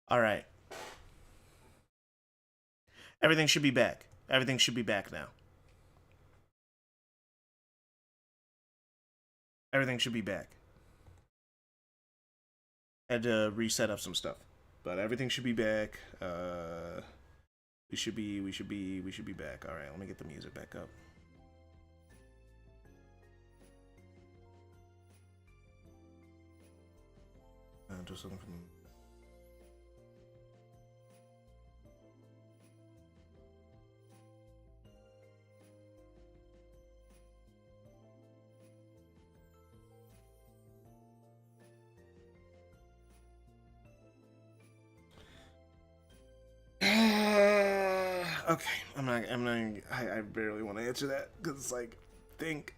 All right. Everything should be back. Everything should be back now. Everything should be back. Had to reset up some stuff, but everything should be back. We should be back. All right, let me get the music back up. Just looking for the okay, I barely want to answer that because it's like, think,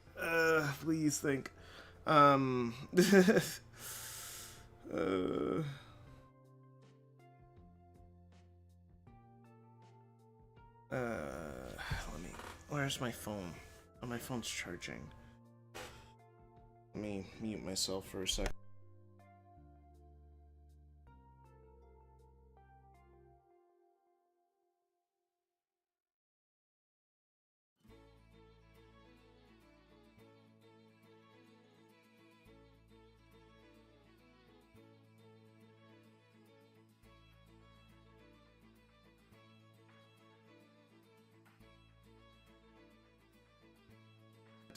please think. Uh, let me. Where's my phone? Oh, my phone's charging. Let me mute myself for a second.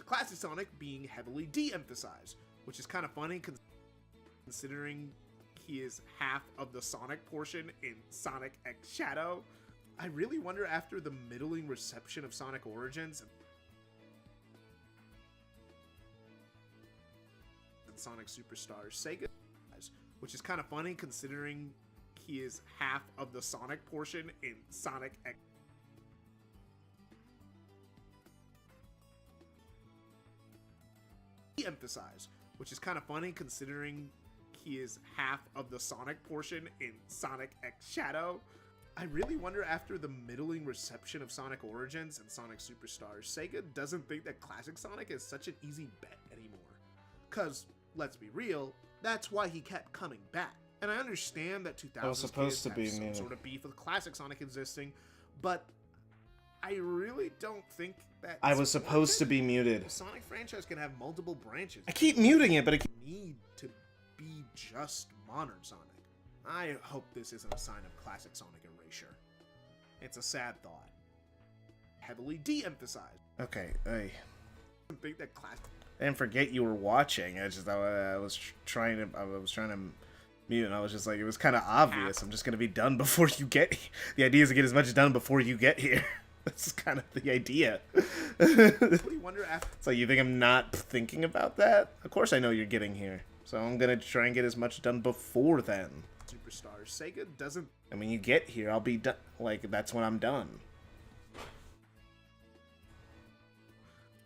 Classic Sonic being heavily de-emphasized, which is kind of funny considering he is half of the Sonic portion in Sonic X Shadow. I really wonder, after the middling reception of Sonic Origins and Sonic Superstars, Sega, which is kind of funny considering he is half of the Sonic portion in Sonic X. Emphasize, which is kind of funny considering he is half of the Sonic portion in Sonic X Shadow. I really wonder, after the middling reception of Sonic Origins and Sonic Superstars, Sega doesn't think that Classic Sonic is such an easy bet anymore. Cause, let's be real, that's why he kept coming back. And I understand that 2000s was supposed to kids be have some new. sort of beef with Classic Sonic existing, but I really don't think that I was supposed to be muted. the Sonic franchise can have multiple branches. I keep muting it, but it Need to be just modern Sonic. I hope this isn't a sign of classic Sonic erasure. It's a sad thought. Heavily de-emphasized. Okay, I Think that classic. didn't forget you were watching. I was trying to mute, and I was just like, it was kind of obvious. I'm just gonna be done before you get here. The idea is to get as much done before you get here. That's kind of the idea. Really wonder after. So you think I'm not thinking about that? Of course I know you're getting here. So I'm gonna try and get as much done before then. Superstars. Sega doesn't. And when you get here, I'll be done. Like, that's when I'm done.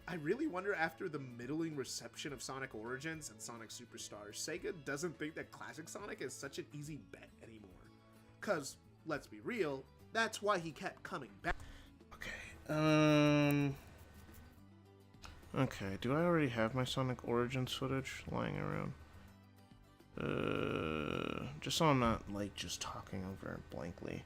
I really wonder, after the middling reception of Sonic Origins and Sonic Superstars, Sega doesn't think that classic Sonic is such an easy bet anymore. Cause, let's be real, that's why he kept coming back. Okay, do I already have my Sonic Origins footage lying around? Just so I'm not, like, just talking over it blankly.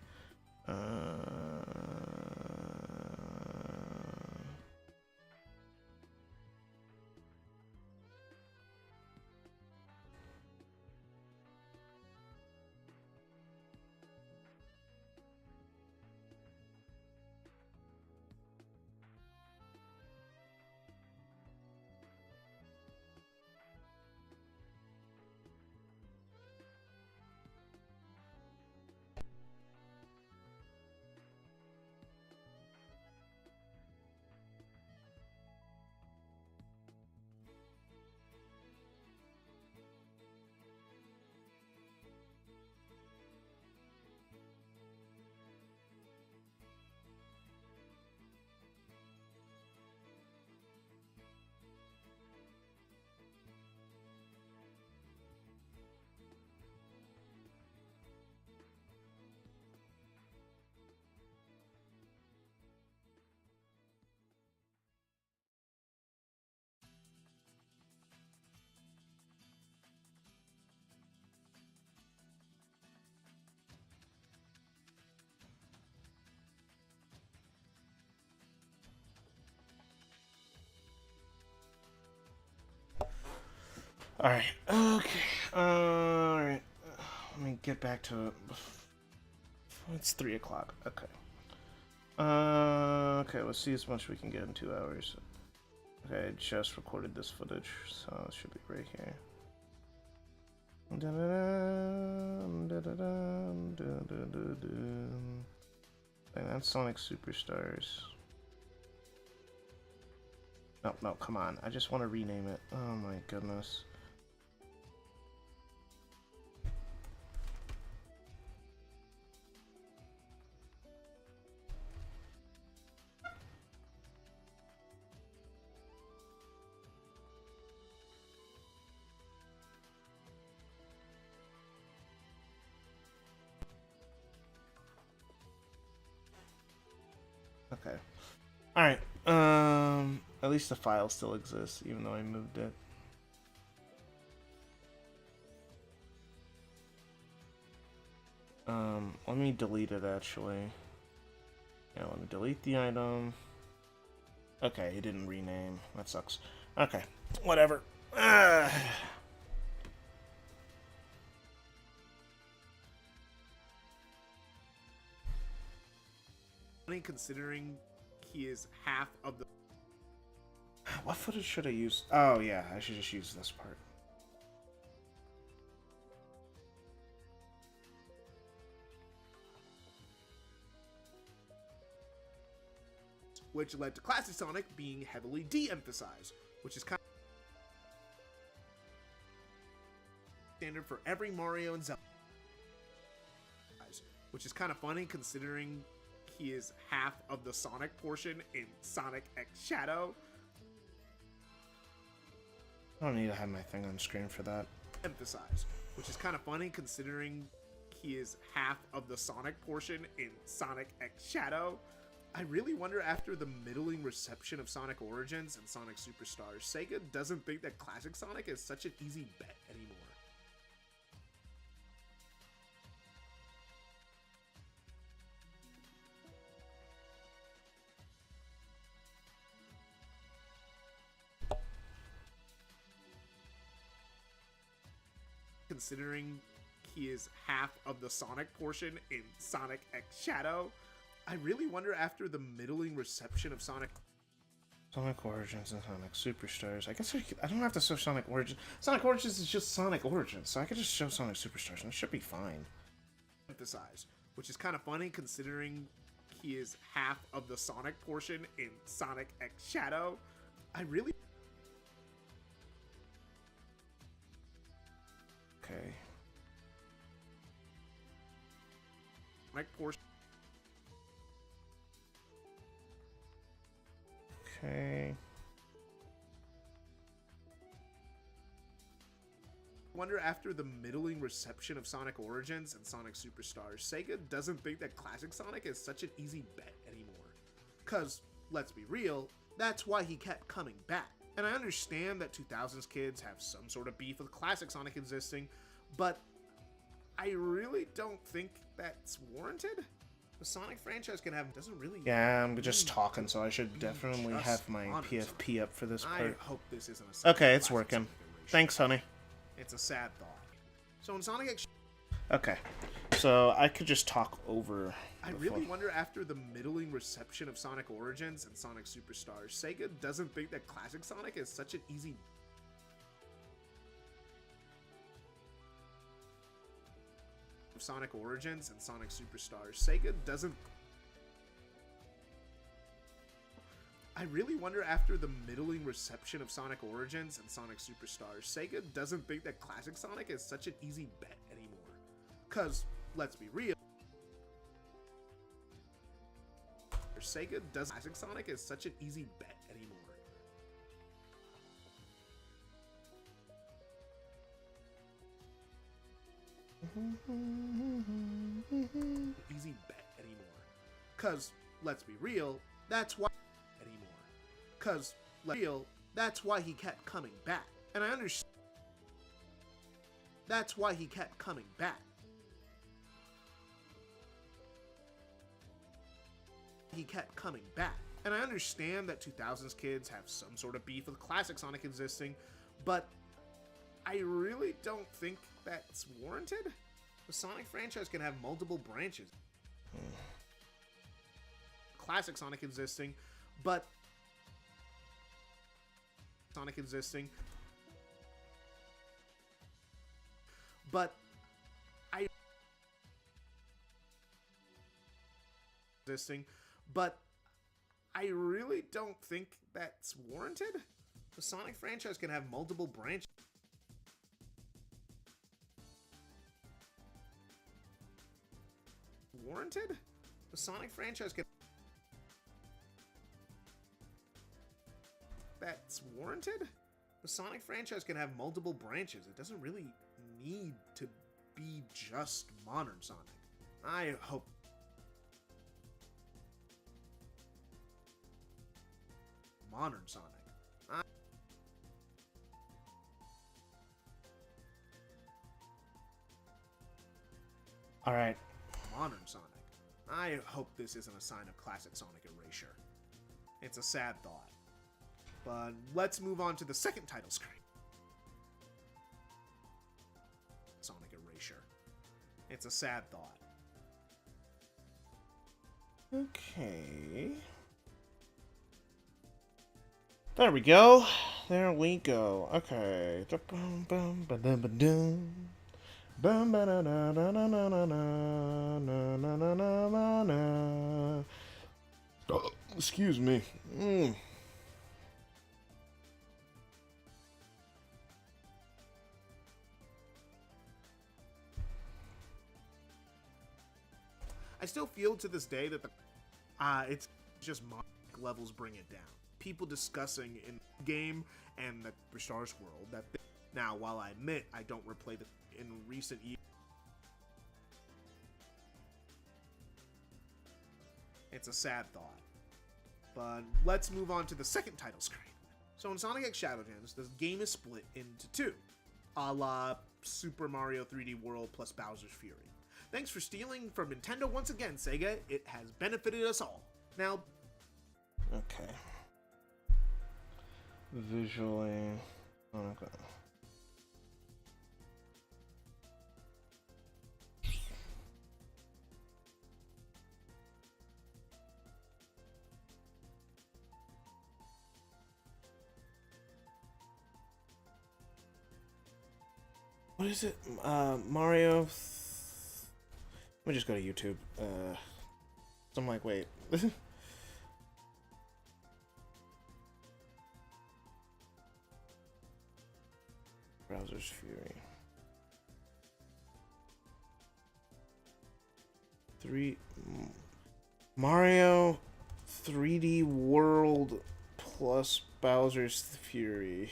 Alright, okay. Alright. Let me get back to it. It's 3 o'clock. Okay. Okay, let's see as much we can get in 2 hours. Okay, I just recorded this footage, so it should be right here. And that's Sonic Superstars. No, no, come on. I just want to rename it. Oh my goodness. Okay. Alright. At least the file still exists, even though I moved it. Let me delete it actually. Yeah, let me delete the item. Okay, it didn't rename. That sucks. Okay, whatever. Considering he is half of the. What footage should I use? Oh yeah, I should just use this part. Which led to Classic Sonic being heavily de-emphasized, which is kind of standard for every Mario and Zelda. Which is kind of funny considering he is half of the Sonic portion in Sonic X Shadow. I don't need to have my thing on screen for that. Emphasized, which is kind of funny considering he is half of the Sonic portion in Sonic X Shadow. I really wonder, after the middling reception of Sonic Origins and Sonic Superstars, Sega doesn't think that Classic Sonic is such an easy bet anymore. Considering he is half of the Sonic portion in Sonic X Shadow. I really wonder, after the middling reception of Sonic Origins and Sonic Superstars. I guess I don't have to show Sonic Origins. Sonic Origins is just Sonic Origins, so I could just show Sonic Superstars and it should be fine. Emphasize, which is kind of funny considering he is half of the Sonic portion in Sonic X Shadow. I really. Okay. Sonic portion. Okay. Wonder, after the middling reception of Sonic Origins and Sonic Superstars, Sega doesn't think that Classic Sonic is such an easy bet anymore. Cause, let's be real, that's why he kept coming back. And I understand that 2000s kids have some sort of beef with Classic Sonic existing, but I really don't think that's warranted. The Sonic franchise can have doesn't really. Yeah, I'm just talking, so I should definitely have my PFP up for this part. I hope this isn't a okay, it's working. Thanks, honey. It's a sad thought. So in Sonic X. Okay, so I could just talk over. I really wonder, after the middling reception of Sonic Origins and Sonic Superstars, Sega doesn't think that Classic Sonic is such an easy. Sonic Origins and Sonic Superstars, Sega doesn't. I really wonder, after the middling reception of Sonic Origins and Sonic Superstars, Sega doesn't think that Classic Sonic is such an easy bet anymore. Cause, let's be real, Sega does Classic Sonic is such an easy bet anymore. Easy bet anymore. Cause, let's be real, that's why anymore. Cause, real, that's why he kept coming back. And I understand. That's why he kept coming back. He kept coming back. And I understand that 2000s kids have some sort of beef with Classic Sonic existing, but I really don't think that's warranted. The Sonic franchise can have multiple branches. Classic Sonic existing, but I really don't think that's warranted. The Sonic franchise can have multiple branches. Warranted? The Sonic franchise can... That's warranted? The Sonic franchise can have multiple branches. It doesn't really need to be just modern Sonic. I hope... Modern Sonic. Alright. Modern Sonic. I hope this isn't a sign of classic Sonic erasure. It's a sad thought. But let's move on to the second title screen. Sonic erasure. It's a sad thought. Okay. There we go. There we go. Okay. Excuse me. I still feel to this day that it's just Sonic levels bring it down. People discussing in game and the Stars world that now, while I admit I don't replay the in recent years, it's a sad thought. But let's move on to the second title screen. So in Sonic X Shadow Gems, the game is split into two, a la Super Mario 3D World plus Bowser's Fury. Thanks for stealing from Nintendo once again, Sega. It has benefited us all. Now, okay. Visually, okay. What is it? Mario. Let me just go to YouTube. So I'm like, wait. Bowser's Fury. Mario 3D World plus Bowser's Fury.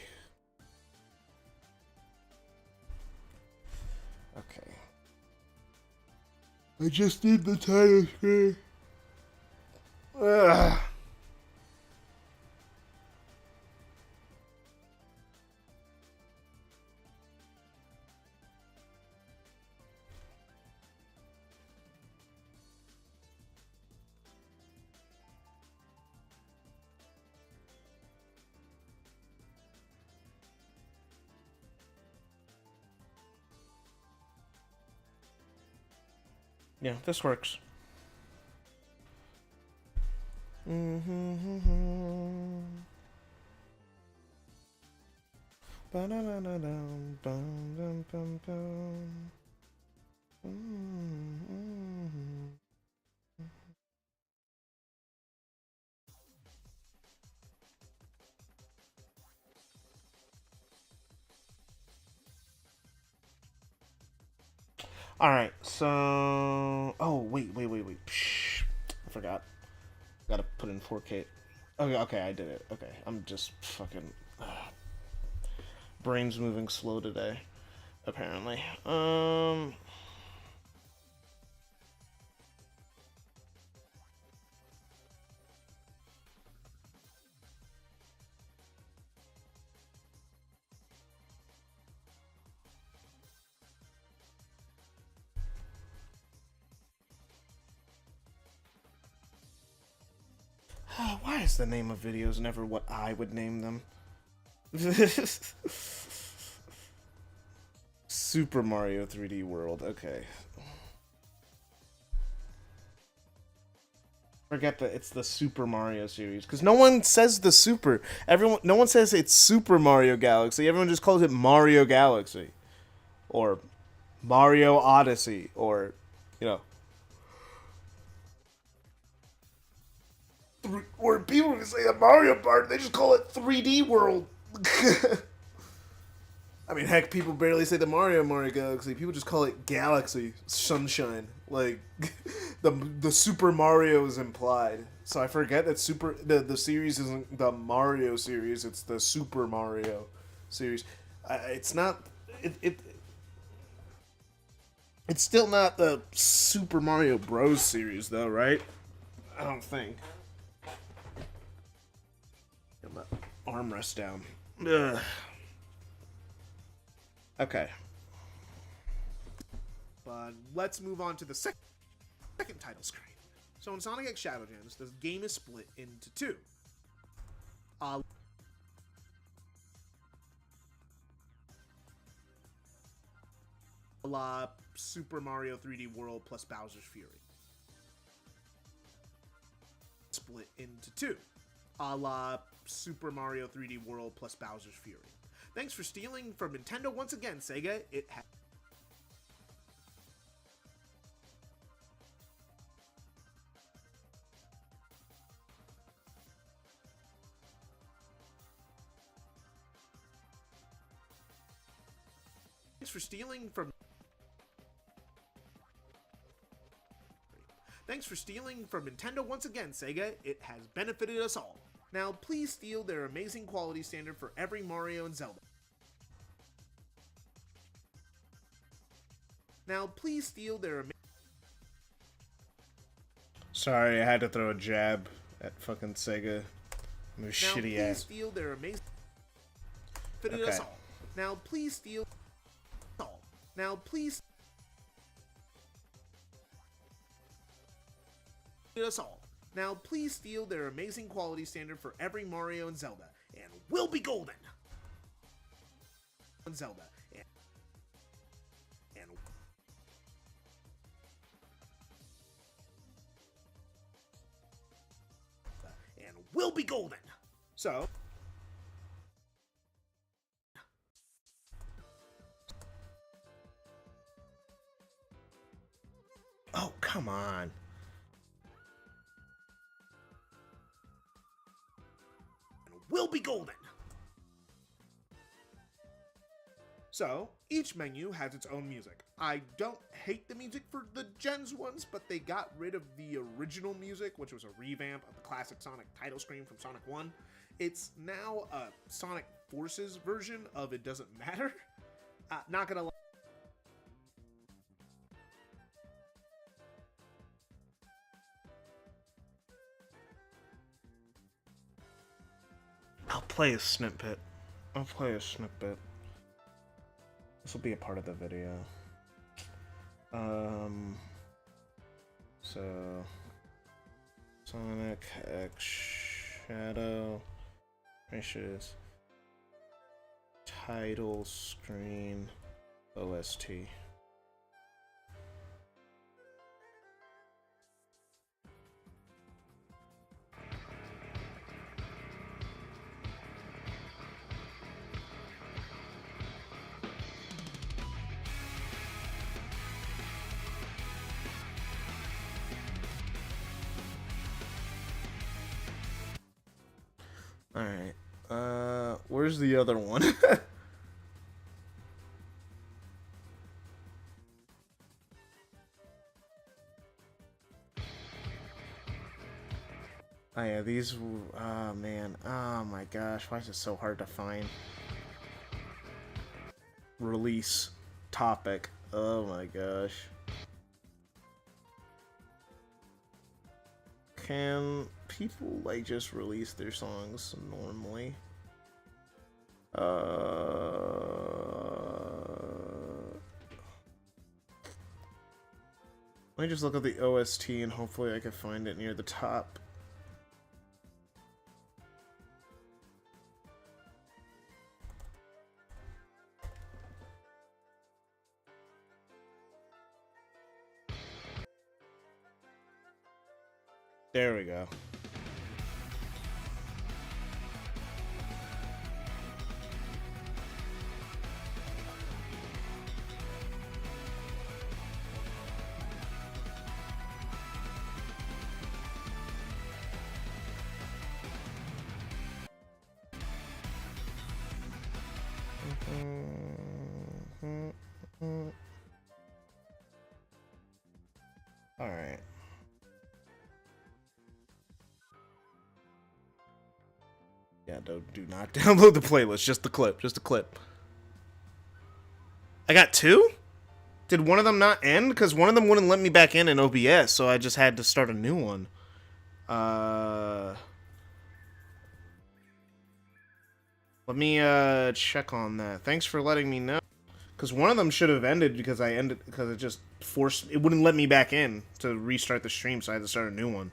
Okay. I just need the title screen. Ugh. Yeah, this works. Alright, so... Oh, wait. Psh, I forgot. Gotta put in 4K. Okay, I did it. Okay, I'm just fucking... brain's moving slow today, apparently. Why is the name of videos never what I would name them? Super Mario 3D World. Okay. Forget that it's the Super Mario series because no one says the Super. No one says it's Super Mario Galaxy. Everyone just calls it Mario Galaxy, or Mario Odyssey, or you know. Or people can say the Mario part, they just call it 3D World. I mean, heck, people barely say the Mario Galaxy. People just call it Galaxy Sunshine. Like, the Super Mario is implied. So I forget that the series isn't the Mario series. It's the Super Mario series. It's not. It's still not the Super Mario Bros. Series, though, right? I don't think. Get my armrest down. Ugh. Okay. But let's move on to the second title screen. So in Sonic X Shadow Gems, the game is split into two. La Super Mario 3D World plus Bowser's Fury. Split into two. A la Super Mario 3D World plus Bowser's Fury. Thanks for stealing from Nintendo once again, Sega. It has. Thanks for stealing from. Thanks for stealing from Nintendo once again, Sega. It has benefited us all. Now, please steal their amazing quality standard for every Mario and Zelda. Now, please steal their Sorry, I had to throw a jab at fucking Sega. I'm a shitty ass. Steal their amazing. Benefited us all. Now, please steal. Now, please. Us all. Now, please steal their amazing quality standard for every Mario and Zelda, and we'll be golden. Zelda and we'll be golden. So. Oh, come on. Will be golden. So, each menu has its own music. I don't hate the music for the Gens ones, but they got rid of the original music, which was a revamp of the classic Sonic title screen from Sonic 1. It's now a Sonic Forces version of It Doesn't Matter. Not gonna lie. I'll play a snippet. This will be a part of the video. So Sonic X Shadow Precious title screen OST. Alright. Where's the other one? Oh yeah, these. Oh man. Oh my gosh. Why is it so hard to find? Release topic. Oh my gosh. Can people like just release their songs normally? Let me just look at the OST and hopefully I can find it near the top. There we go. All right. Yeah, do not download the playlist. Just the clip. Just the clip. I got two? Did one of them not end? Because one of them wouldn't let me back in OBS, so I just had to start a new one. Let me check on that. Thanks for letting me know. Because one of them should have ended because it just forced, it wouldn't let me back in to restart the stream, so I had to start a new one.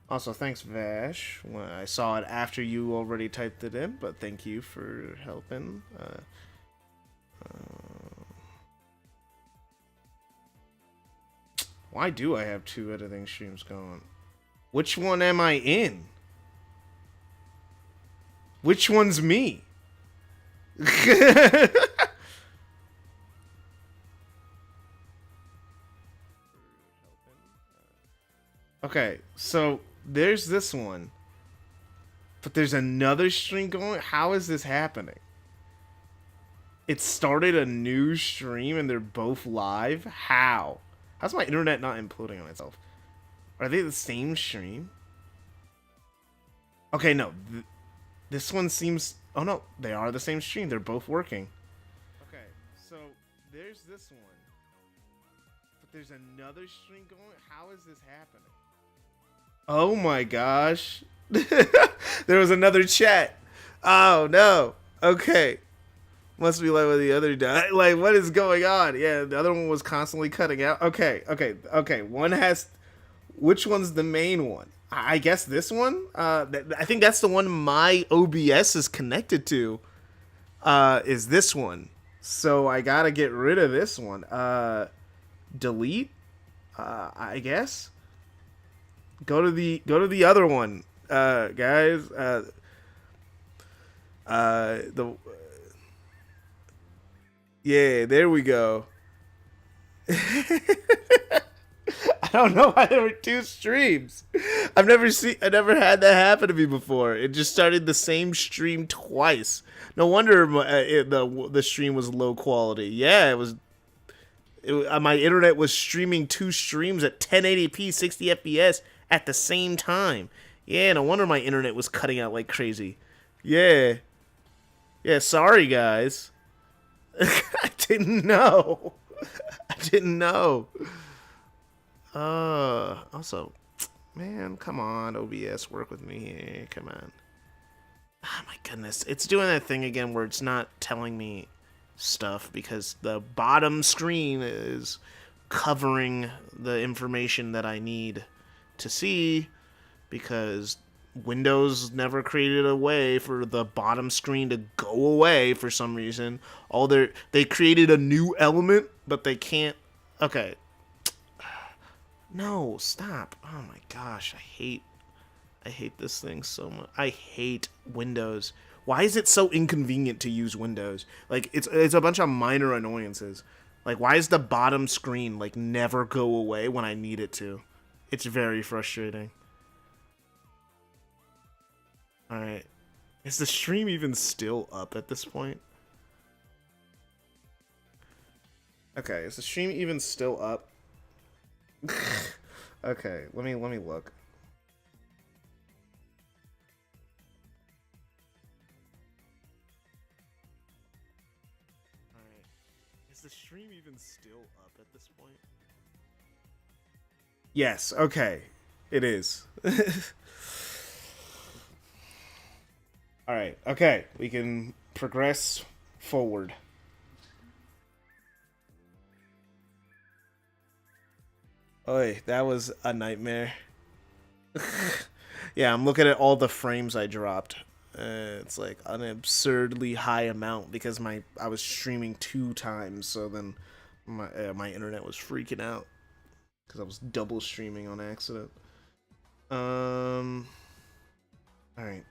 Also, thanks, Vash. Well, I saw it after you already typed it in, but thank you for helping. Why do I have two editing streams going? Which one am I in? Which one's me? Okay, so there's this one. But there's another stream going? How is this happening? It started a new stream and they're both live? How? How's my internet not imploding on itself? Are they the same stream? Okay, no. This one seems... Oh, no. They are the same stream. They're both working. Okay, so there's this one. But there's another stream going? How is this happening? Oh, my gosh. There was another chat. Oh, no. Okay. Must be like what the other died. Like, what is going on? Yeah, the other one was constantly cutting out. Okay. One has... Which one's the main one? I guess this one? I think that's the one my OBS is connected to. Is this one. So I gotta get rid of this one. Delete? I guess? Go to the other one. Guys. Yeah, there we go. I don't know why there were two streams. I never had that happen to me before. It just started the same stream twice. No wonder the stream was low quality. Yeah, it was. My internet was streaming two streams at 1080p, 60 FPS at the same time. Yeah, no wonder my internet was cutting out like crazy. Yeah. Sorry, guys. I didn't know. Also, man, come on, OBS, work with me here. Come on. Oh my goodness. It's doing that thing again where it's not telling me stuff because the bottom screen is covering the information that I need to see because Windows never created a way for the bottom screen to go away for some reason. They created a new element, but they can't. Okay. No, stop. Oh my gosh, I hate this thing so much. I hate Windows. Why is it so inconvenient to use Windows? Like it's a bunch of minor annoyances. Like why is the bottom screen like never go away when I need it to? It's very frustrating. All right. Is the stream even still up at this point? Okay, is the stream even still up? Okay, let me look. Alright. Is the stream even still up at this point? Yes, okay. It is. Alright, okay. We can progress forward. Oy, that was a nightmare. Yeah, I'm looking at all the frames I dropped. It's like an absurdly high amount because I was streaming 2 times, so then my internet was freaking out because I was double streaming on accident. All right.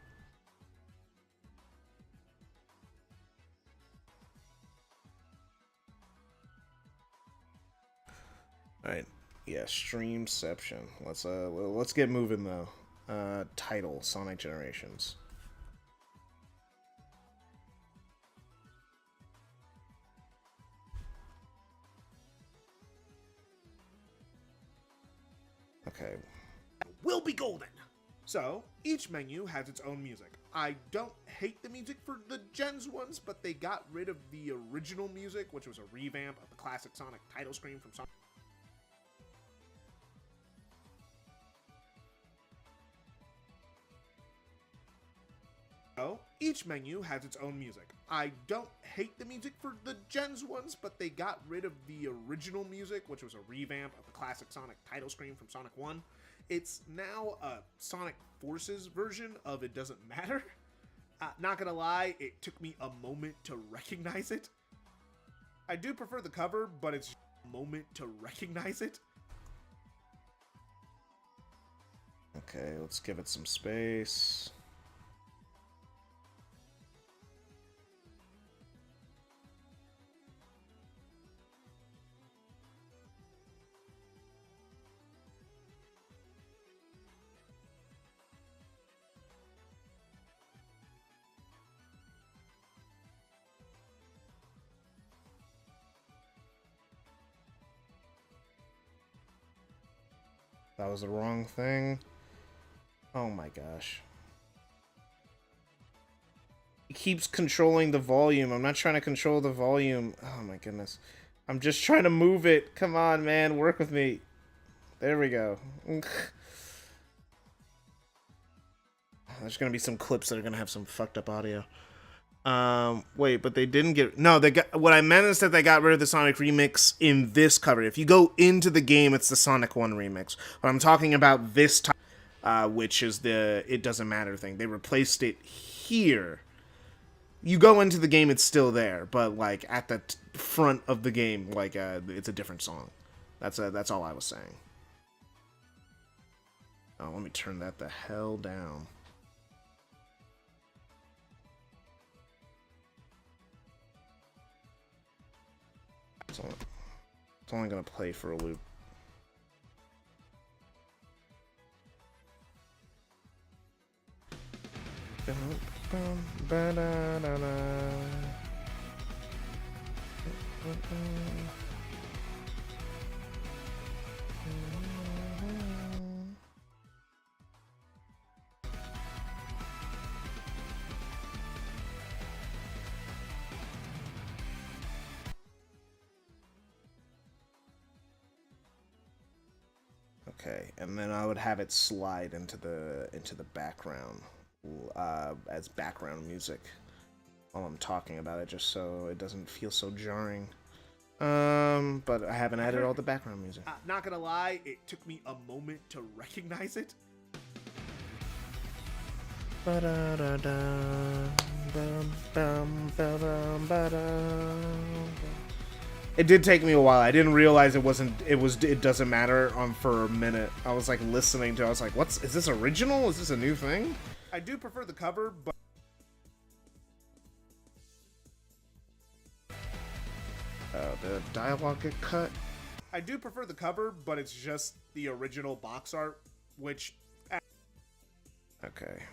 All right. Yeah, Streamception. Let's get moving though. Title: Sonic Generations. Okay. Will be golden. So, each menu has its own music. I don't hate the music for the Gens ones, but they got rid of the original music, which was a revamp of the classic Sonic title screen from Sonic. So, each menu has its own music. I don't hate the music for the Gens ones, but they got rid of the original music, which was a revamp of the classic Sonic title screen from Sonic 1. It's now a Sonic Forces version of It Doesn't Matter. Not gonna lie, it took me a moment to recognize it. I do prefer the cover, but it's a moment to recognize it. Okay, let's give it some space. That was the wrong thing. Oh my gosh. It keeps controlling the volume. I'm not trying to control the volume. Oh my goodness. I'm just trying to move it. Come on, man. Work with me. There we go. There's gonna be some clips that are gonna have some fucked up audio. Wait, but they didn't get... No, they got... What I meant is that they got rid of the Sonic remix in this cover. If you go into the game, it's the Sonic 1 remix. But I'm talking about this time, which is the It Doesn't Matter thing. They replaced it here. You go into the game, it's still there, but like at the front of the game, like it's a different song. That's all I was saying. Oh, let me turn that the hell down. It's only gonna play for a loop. Okay, and then I would have it slide into the background as background music while I'm talking about it, just so it doesn't feel so jarring. But I haven't added all the background music. Not gonna lie, it took me a moment to recognize it. It did take me a while. I didn't realize it wasn't. It doesn't matter. For a minute, I was like listening to. I was like, is this original? Is this a new thing? I do prefer the cover, but the dialogue get cut. I do prefer the cover, but it's just the original box art, which. Okay.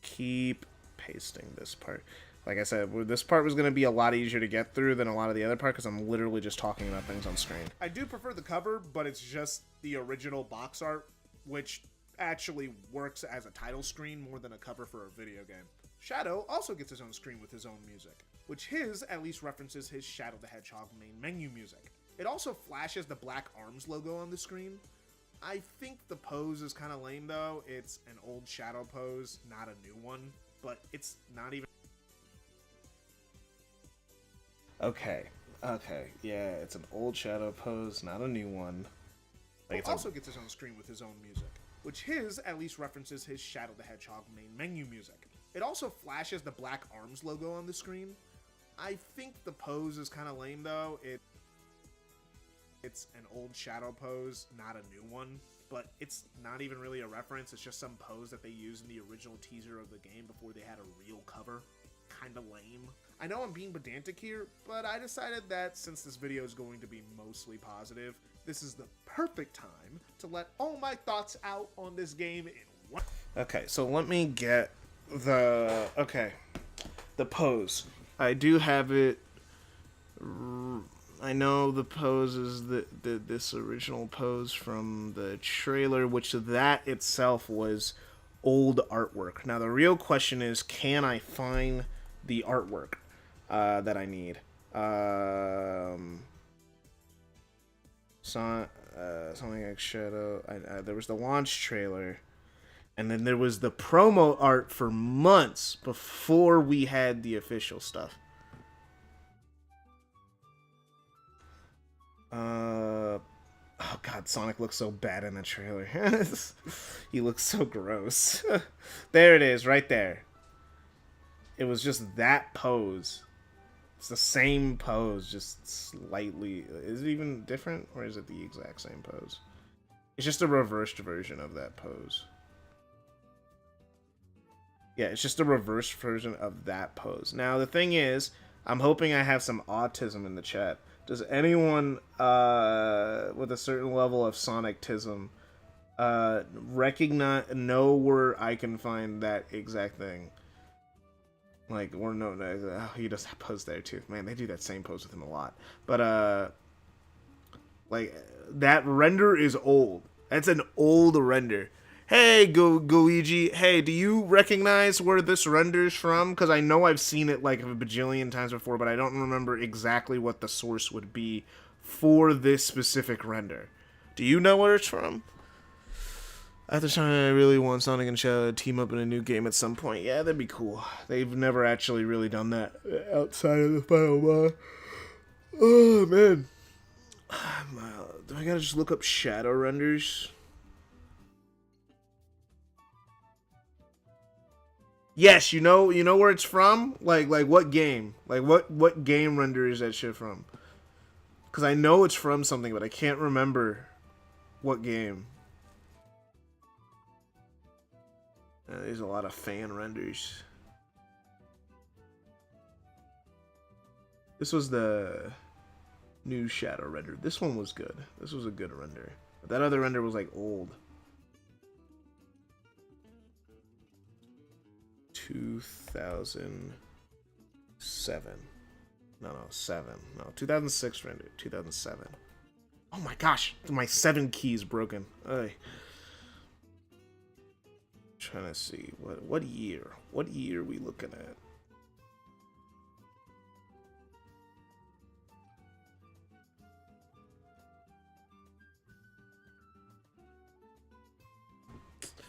Keep pasting this part. Like I said, this part was going to be a lot easier to get through than a lot of the other part because I'm literally just talking about things on screen. I do prefer the cover, but it's just the original box art, which actually works as a title screen more than a cover for a video game. Shadow also gets his own screen with his own music, which his at least references his Shadow the Hedgehog main menu music. It also flashes the Black Arms logo on the screen. I think the pose is kind of lame though. It's an old Shadow pose, not a new one, but it's not even... Okay, yeah, it's an old Shadow pose, not a new one. Like, also gets his own screen with his own music. which his at least references his Shadow the Hedgehog main menu music. It also flashes the Black Arms logo on the screen. I think the pose is kind of lame though. It's an old Shadow pose, not a new one, but it's not even really a reference. It's just some pose that they used in the original teaser of the game before they had a real cover. Kinda lame. I know I'm being pedantic here, but I decided that since this video is going to be mostly positive, this is the perfect time to let all my thoughts out on this game in one. Okay, so let me get the pose. I do have it. I know the pose is this original pose from the trailer, which that itself was old artwork. Now the real question is, can I find the artwork that I need? Something like Shadow. There was the launch trailer, and then there was the promo art for months before we had the official stuff. Oh god, Sonic looks so bad in the trailer. He looks so gross. There it is, right there. It was just that pose. It's the same pose, just slightly... Is it even different, or is it the exact same pose? It's just a reversed version of that pose. Yeah, it's just a reversed version of that pose. Now, the thing is, I'm hoping I have some autism in the chat. Does anyone with a certain level of Sonic-tism know where I can find that exact thing? Like, or no, he does that pose there too. Man, they do that same pose with him a lot. But like, that render is old. That's an old render. Hey, Goiji, hey, do you recognize where this render's from? Because I know I've seen it like a bajillion times before, but I don't remember exactly what the source would be for this specific render. Do you know where it's from? At the time, I really want Sonic and Shadow to team up in a new game at some point. Yeah, that'd be cool. They've never actually really done that outside of the final boss. Oh, man. Do I gotta just look up Shadow renders? Yes, you know where it's from? Like what game? Like what game render is that shit from? Because I know it's from something, but I can't remember what game. There's a lot of fan renders. This was the new Shadow render. This one was good. This was a good render. But that other render was like old. 2007. No, 2006 render. 2007. Oh my gosh, my 7 key is broken. Trying to see what year are we looking at?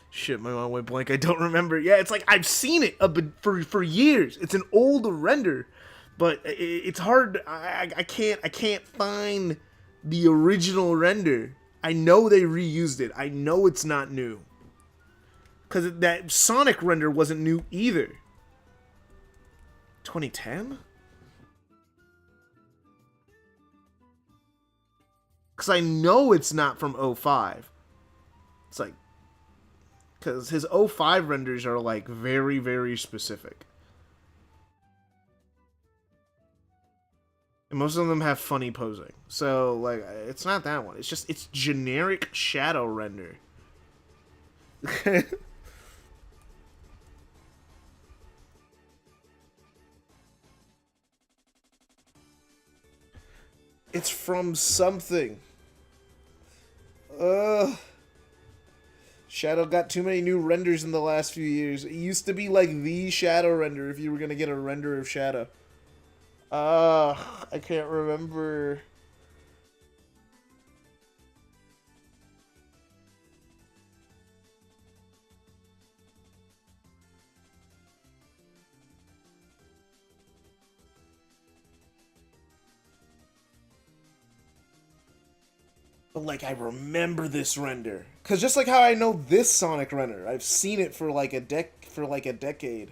Shit, my mind went blank. I don't remember. Yeah, it's like I've seen it for years. It's an old render, but it's hard. I can't find the original render. I know they reused it. I know it's not new. Because that Sonic render wasn't new either. 2010? Because I know it's not from 05. It's like... Because his 05 renders are like very, very specific. And most of them have funny posing. So, like, it's not that one. It's generic Shadow render. It's from something. Shadow got too many new renders in the last few years. It used to be like the Shadow render if you were gonna get a render of Shadow. I can't remember. But like I remember this render, cause just like how I know this Sonic render, I've seen it for like a decade.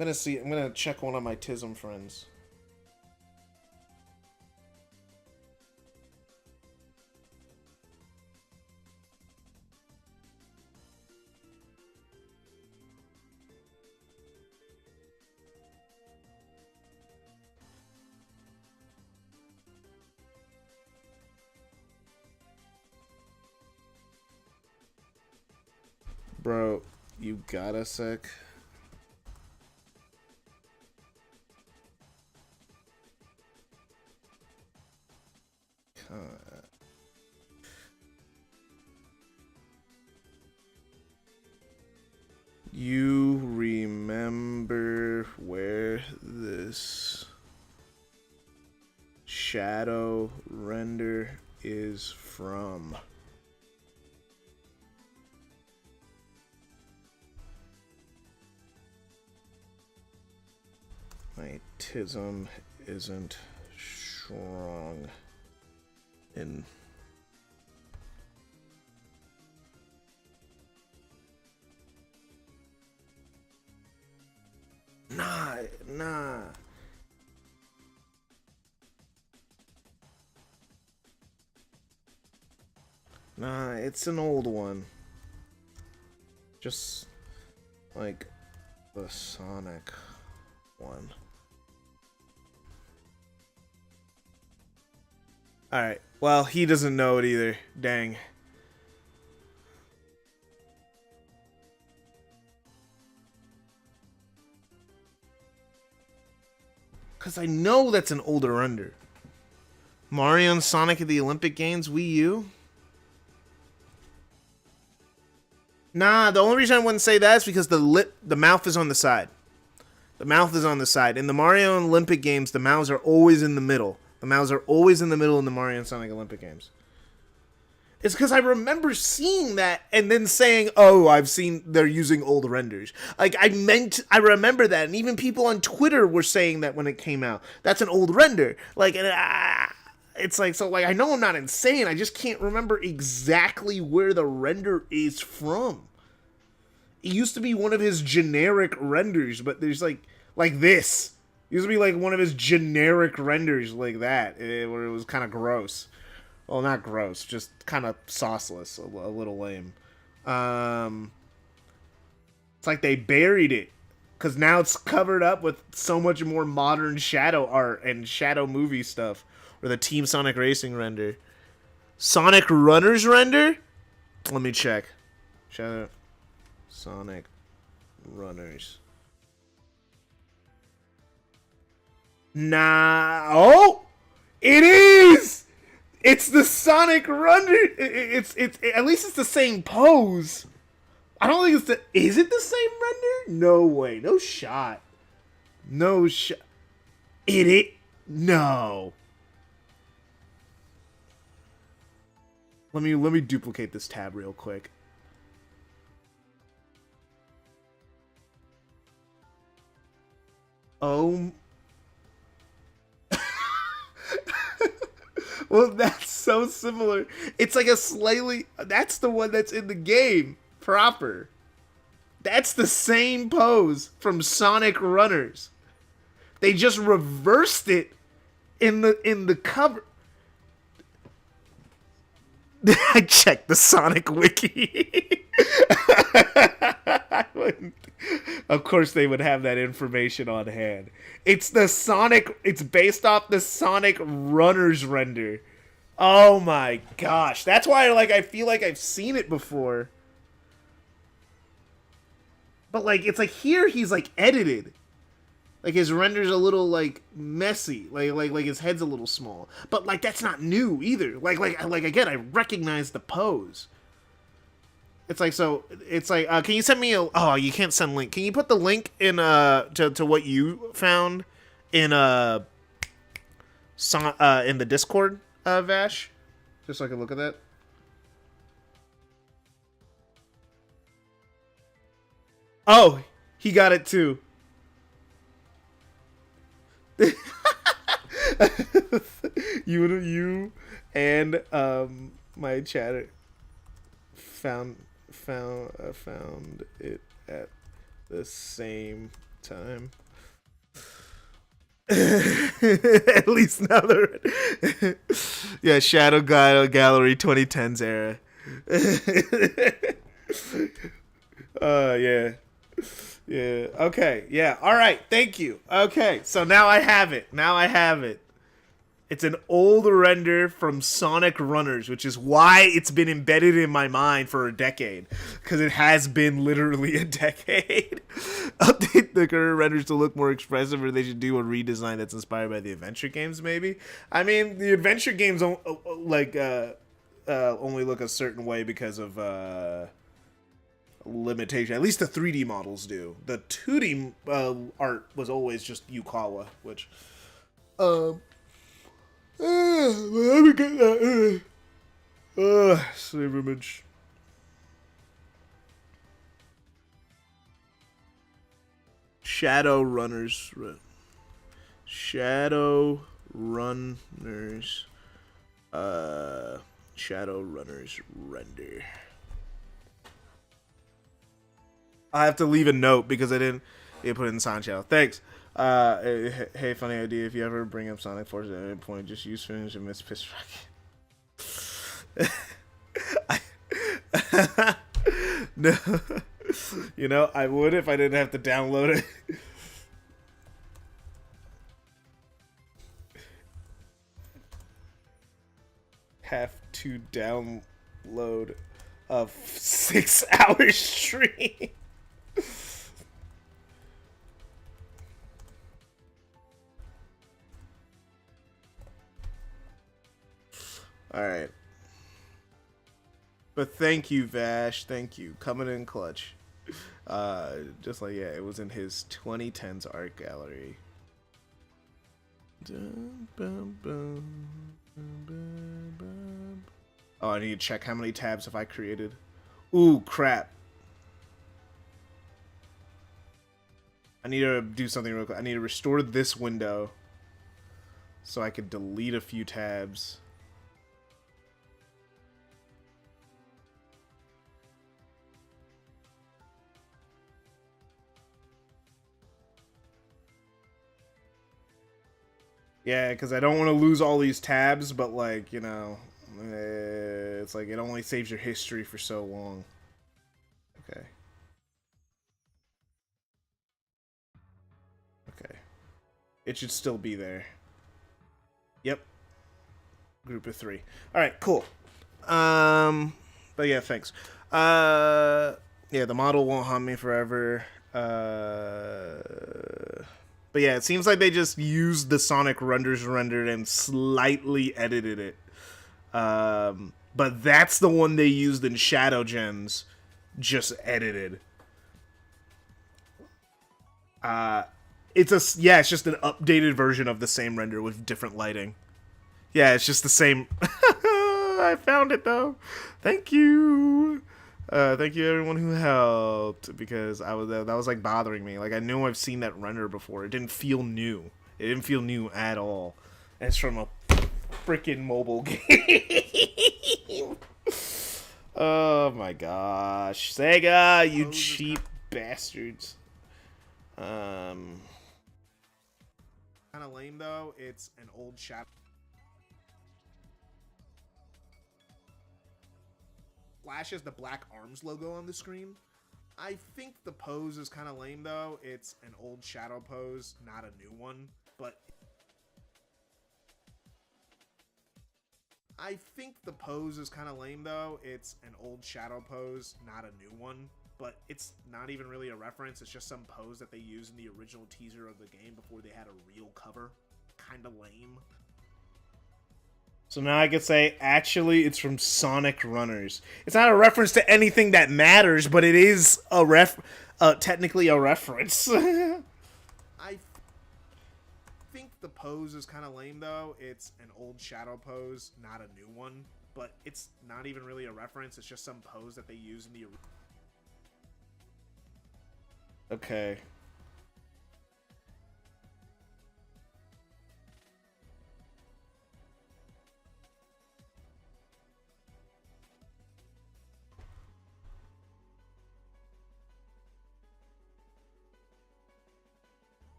I'm gonna check one of my Tism friends. Bro, you got a sec? You remember where this shadow render is from? My Tism isn't strong in... Nah. Nah, it's an old one. Just like the Sonic one. Alright, well, he doesn't know it either. Dang. Because I know that's an older render. Mario and Sonic at the Olympic Games, Wii U? Nah, the only reason I wouldn't say that is because the mouth is on the side. The mouth is on the side. In the Mario and Olympic Games, the mouths are always in the middle. The mouths are always in the middle in the Mario and Sonic Olympic Games. It's because I remember seeing that and then saying, oh, I've seen they're using old renders. Like, I remember that. And even people on Twitter were saying that when it came out. That's an old render. Like, it's like, so, like, I know I'm not insane. I just can't remember exactly where the render is from. It used to be one of his generic renders, but there's, like this. It used to be, like, one of his generic renders like that, where it was kind of gross. Well, not gross, just kind of sauceless, a little lame. It's like they buried it, because now it's covered up with so much more modern shadow art and shadow movie stuff. Or the Team Sonic Racing render. Sonic Runners render? Let me check. Shadow Sonic Runners. Nah. Oh! It is! It's the Sonic Runner. It's at least it's the same pose. I don't think it's the. Is it the same render? No way. No shot. No shot. It. No. Let me duplicate this tab real quick. Oh. Well, that's so similar. It's like a slightly... That's the one that's in the game proper. That's the same pose from Sonic Runners. They just reversed it in the cover. I checked the Sonic Wiki. Of course they would have that information on hand. It's based off the Sonic Runners render. Oh my gosh. That's why I feel like I've seen it before. But it's like here he's edited. Like his render's a little messy. Like his head's a little small. But that's not new either. Like again, I recognize the pose. It's can you send me oh, you can't send link. Can you put the link in to what you found in in the Discord, Vash? Just so I can look at that. Oh, he got it too. you and My chatter found it at the same time. At least now they're yeah, Shadow Gallery 2010s era. Yeah. Yeah. Okay. Yeah. All right. Thank you. Okay. So now I have it. It's an old render from Sonic Runners, which is why it's been embedded in my mind for a decade. Because it has been literally a decade. Update the current renders to look more expressive, or they should do a redesign that's inspired by the adventure games, maybe? I mean, the adventure games only look a certain way because of limitation. At least the 3D models do. The 2D art was always just Yukawa, which... let me get that. Save image. Shadow Runners. Shadow Runners. Shadow Runners render. I have to leave a note because I didn't put it in Sound Channel. Thanks. Hey, funny idea. If you ever bring up Sonic Forces at any point, just use Finish and Miss Piss Rocket. No. You know, I would if I didn't have to download it. Have to download a 6-hour stream. All right. But thank you, Vash. Thank you. Coming in clutch. Just like, yeah, it was in his 2010s art gallery. Oh, I need to check how many tabs have I created. Ooh, crap. I need to do something real quick. I need to restore this window so I could delete a few tabs. Yeah, because I don't want to lose all these tabs, but, like, you know, it's like it only saves your history for so long. Okay. Okay. It should still be there. Yep. Group of 3. Alright, cool. But yeah, thanks. Yeah, the model won't haunt me forever. But yeah, it seems like they just used the Sonic renders rendered and slightly edited it. But that's the one they used in Shadow Gems, just edited. It's just an updated version of the same render with different lighting. Yeah, it's just the same. I found it though. Thank you. Thank you everyone who helped, because that was like bothering me. Like, I knew I've seen that render before. It didn't feel new. It didn't feel new at all. And it's from a freaking mobile game. Oh my gosh, Sega, you cheap bastards. Kind of lame though. It's an old Shadow. Flashes the Black Arms logo on the screen. I think the pose is kind of lame though. It's an old Shadow pose, not a new one. But I think the pose is kind of lame though. It's an old Shadow pose, not a new one. But it's not even really a reference. It's just some pose that they used in the original teaser of the game before they had a real cover. Kind of lame. So now I could say, actually, it's from Sonic Runners. It's not a reference to anything that matters, but it is technically a reference. I think the pose is kind of lame, though. It's an old Shadow pose, not a new one. But it's not even really a reference. It's just some pose that they use in the... Okay.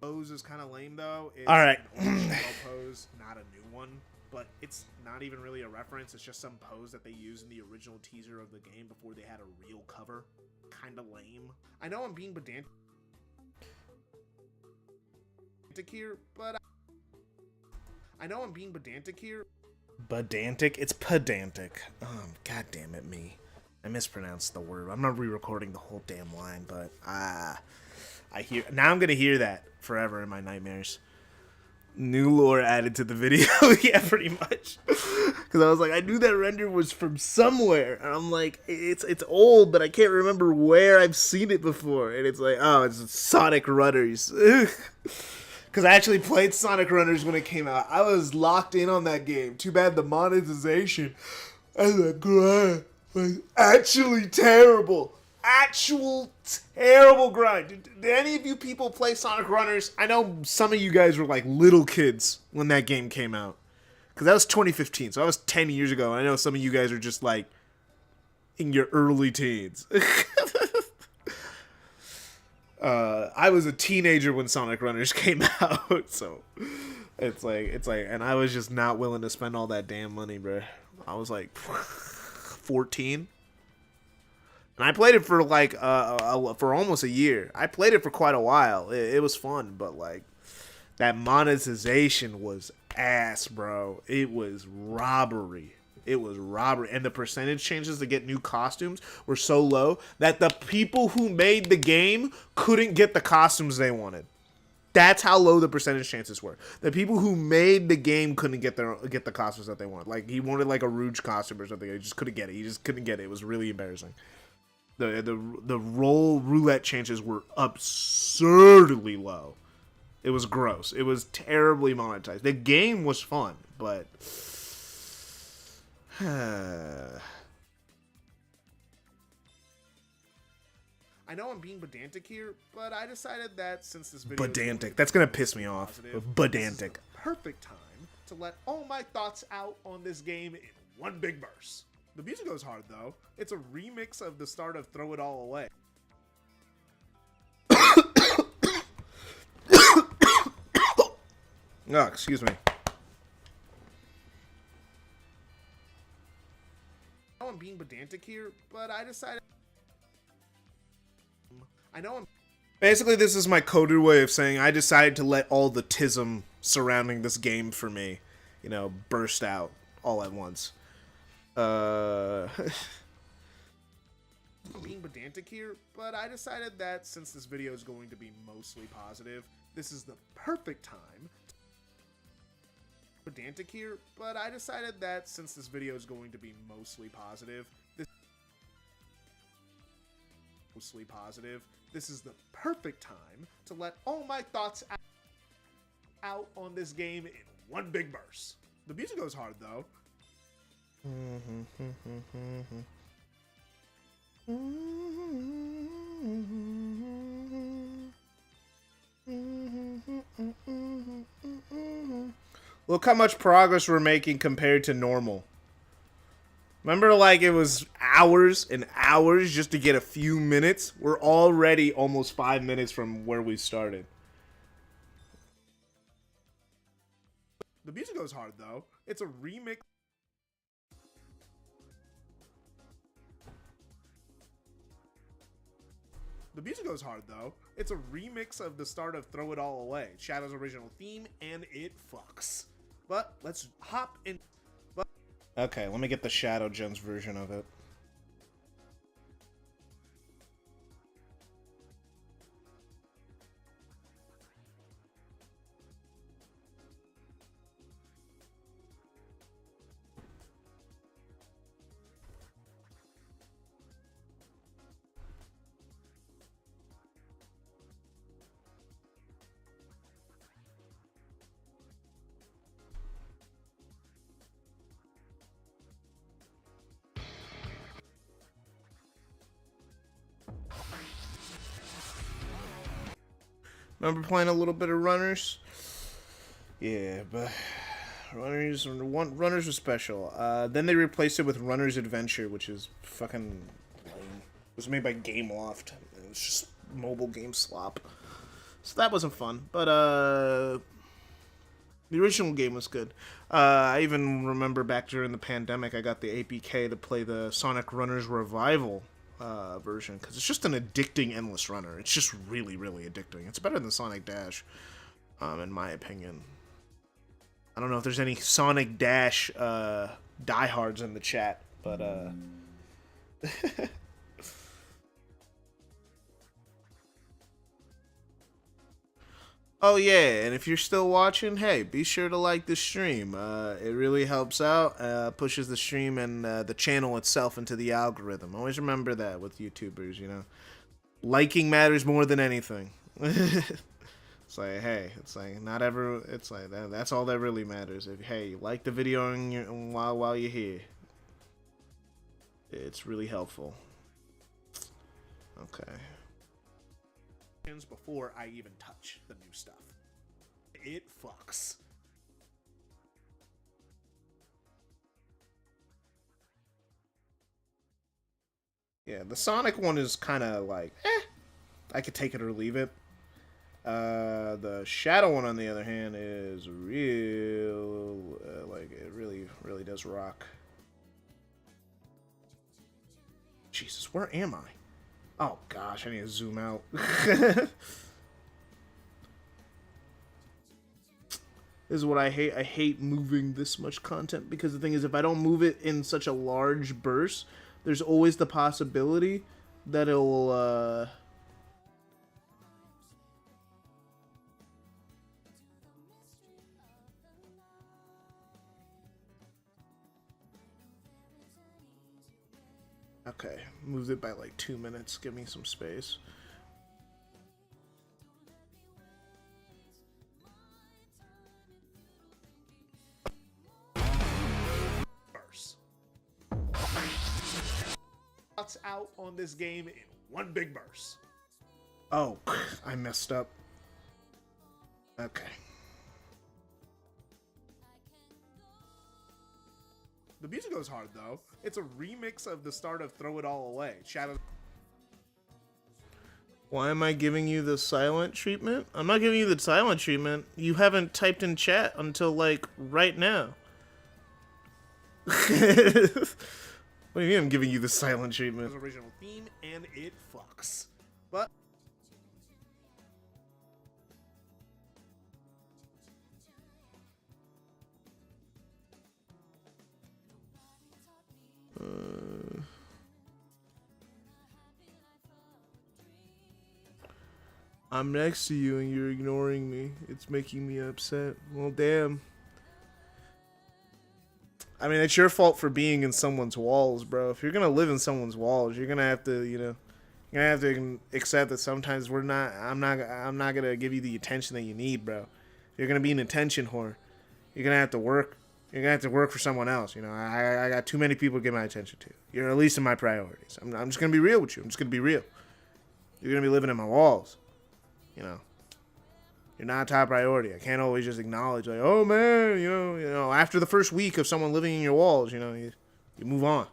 pose is kind of lame though. It's All right. an old pose, not a new one. But it's not even really a reference. It's just some pose that they used in the original teaser of the game before they had a real cover. Kind of lame. I know I'm being pedantic here, but I know I'm being pedantic here. Pedantic? It's pedantic. God damn it, me. I mispronounced the word. I'm not re-recording the whole damn line, but I hear now. I'm gonna hear that forever in my nightmares. New lore added to the video. Yeah, pretty much. Because I was like, I knew that render was from somewhere, and I'm like, it's old, but I can't remember where I've seen it before. And it's like, oh, it's Sonic Runners. Because I actually played Sonic Runners when it came out. I was locked in on that game. Too bad the monetization and the grind was actually terrible. Actual terrible grind. Did any of you people play Sonic Runners? I know some of you guys were like little kids when that game came out. Because that was 2015, so that was 10 years ago. I know some of you guys are just like in your early teens. I was a teenager when Sonic Runners came out, so it's like, and I was just not willing to spend all that damn money, bro. I was like 14. And I played it for like for almost a year. I played it for quite a while. It was fun, but like that monetization was ass, bro. It was robbery. It was robbery, and the percentage changes to get new costumes were so low that the people who made the game couldn't get the costumes they wanted. That's how low the percentage chances were. The people who made the game couldn't get the costumes that they wanted. Like he wanted like a Rouge costume or something. He just couldn't get it. He just couldn't get it. It was really embarrassing. The roll roulette chances were absurdly low. It was gross. It was terribly monetized. The game was fun, but I know I'm being pedantic here, but I decided that since this video pedantic. That's gonna piss me off. Pedantic. Perfect time to let all my thoughts out on this game in one big burst. The music goes hard though. It's a remix of the start of Throw It All Away. Oh, excuse me. I know I'm being pedantic here, but I decided. I know I'm. Basically, this is my coded way of saying I decided to let all the tism surrounding this game for me, burst out all at once. I'm being pedantic here, but I decided that since this video is going to be mostly positive, this is the perfect time. Pedantic here, but I decided that since this video is going to be mostly positive, this is the perfect time to let all my thoughts out on this game in one big burst. The music goes hard though. Look how much progress we're making compared to normal. Remember, like, it was hours and hours just to get a few minutes? We're already almost 5 minutes from where we started. The music goes hard, though. It's a remix. The music goes hard, though. It's a remix of the start of Throw It All Away, Shadow's original theme, and it fucks. But let's hop in. Okay, let me get the Shadow Gens version of it. Remember playing a little bit of Runners? Yeah, but Runners were special. Then they replaced it with Runner's Adventure, which is fucking lame. It was made by Gameloft. It was just mobile game slop. So that wasn't fun. But the original game was good. I even remember back during the pandemic, I got the APK to play the Sonic Runners Revival version, because it's just an addicting endless runner. It's just really, really addicting. It's better than Sonic Dash, in my opinion. I don't know if there's any Sonic Dash diehards in the chat, but oh yeah, and if you're still watching, hey, be sure to like the stream. It really helps out, pushes the stream and the channel itself into the algorithm. Always remember that with YouTubers, you know. Liking matters more than anything. It's like, hey, it's like not ever. It's like that's all that really matters. If hey, you like the video while you're here, it's really helpful. Okay. Before I even touch the new stuff. It fucks. Yeah, the Sonic one is kind of like, I could take it or leave it. The Shadow one, on the other hand, is real, like, it really, really does rock. Jesus, where am I? Oh gosh, I need to zoom out. This is what I hate. I hate moving this much content, because the thing is, if I don't move it in such a large burst, there's always the possibility that it'll, Okay, moved it by like 2 minutes. Give me some space. Burst. Shots out on this game in one big burst. Oh, I messed up. Okay. The music goes hard though. It's a remix of the start of Throw It All Away. Shadow. Why am I giving you the silent treatment? I'm not giving you the silent treatment. You haven't typed in chat until like right now. What do you mean I'm giving you the silent treatment? Original theme, and it fucks. But I'm next to you and you're ignoring me. It's making me upset. Well, damn. I mean, it's your fault for being in someone's walls, bro. If you're gonna live in someone's walls, you're gonna have to, you know, you're gonna have to accept that sometimes I'm not gonna give you the attention that you need, bro. You're gonna be an attention whore. You're gonna have to work. You're gonna have to work for someone else. You know, I got too many people to give my attention to. You're at least in my priorities. I'm just gonna be real with you. I'm just gonna be real. You're gonna be living in my walls. You know, you're not a top priority. I can't always just acknowledge, like, oh man, you know, after the first week of someone living in your walls, you know, you move on.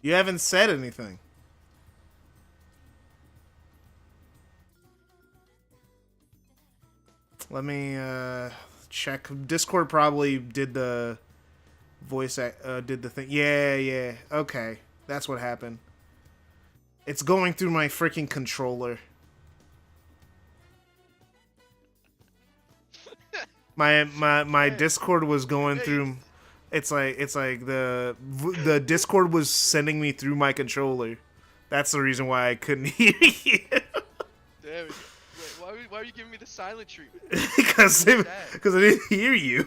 You haven't said anything. Let me check. Discord probably did the voice did the thing. Yeah. Okay. That's what happened. It's going through my freaking controller. My Discord was going through. It's like the Discord was sending me through my controller. That's the reason why I couldn't hear you. Damn it. Wait, why are you giving me the silent treatment? Because I didn't hear you.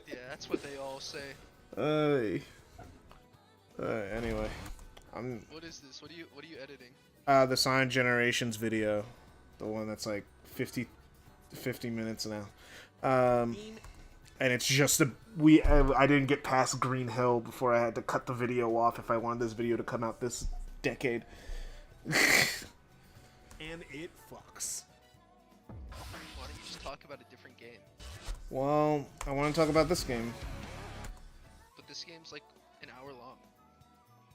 Yeah, that's what all say. Anyway, What is this? What are you editing? the Sonic Generations video, the one that's like 50 minutes now. And it's just I didn't get past Green Hill before I had to cut the video off if I wanted this video to come out this decade. And it fucks. Why don't you just talk about a different game? Well, I want to talk about this game. But this game's like an hour long.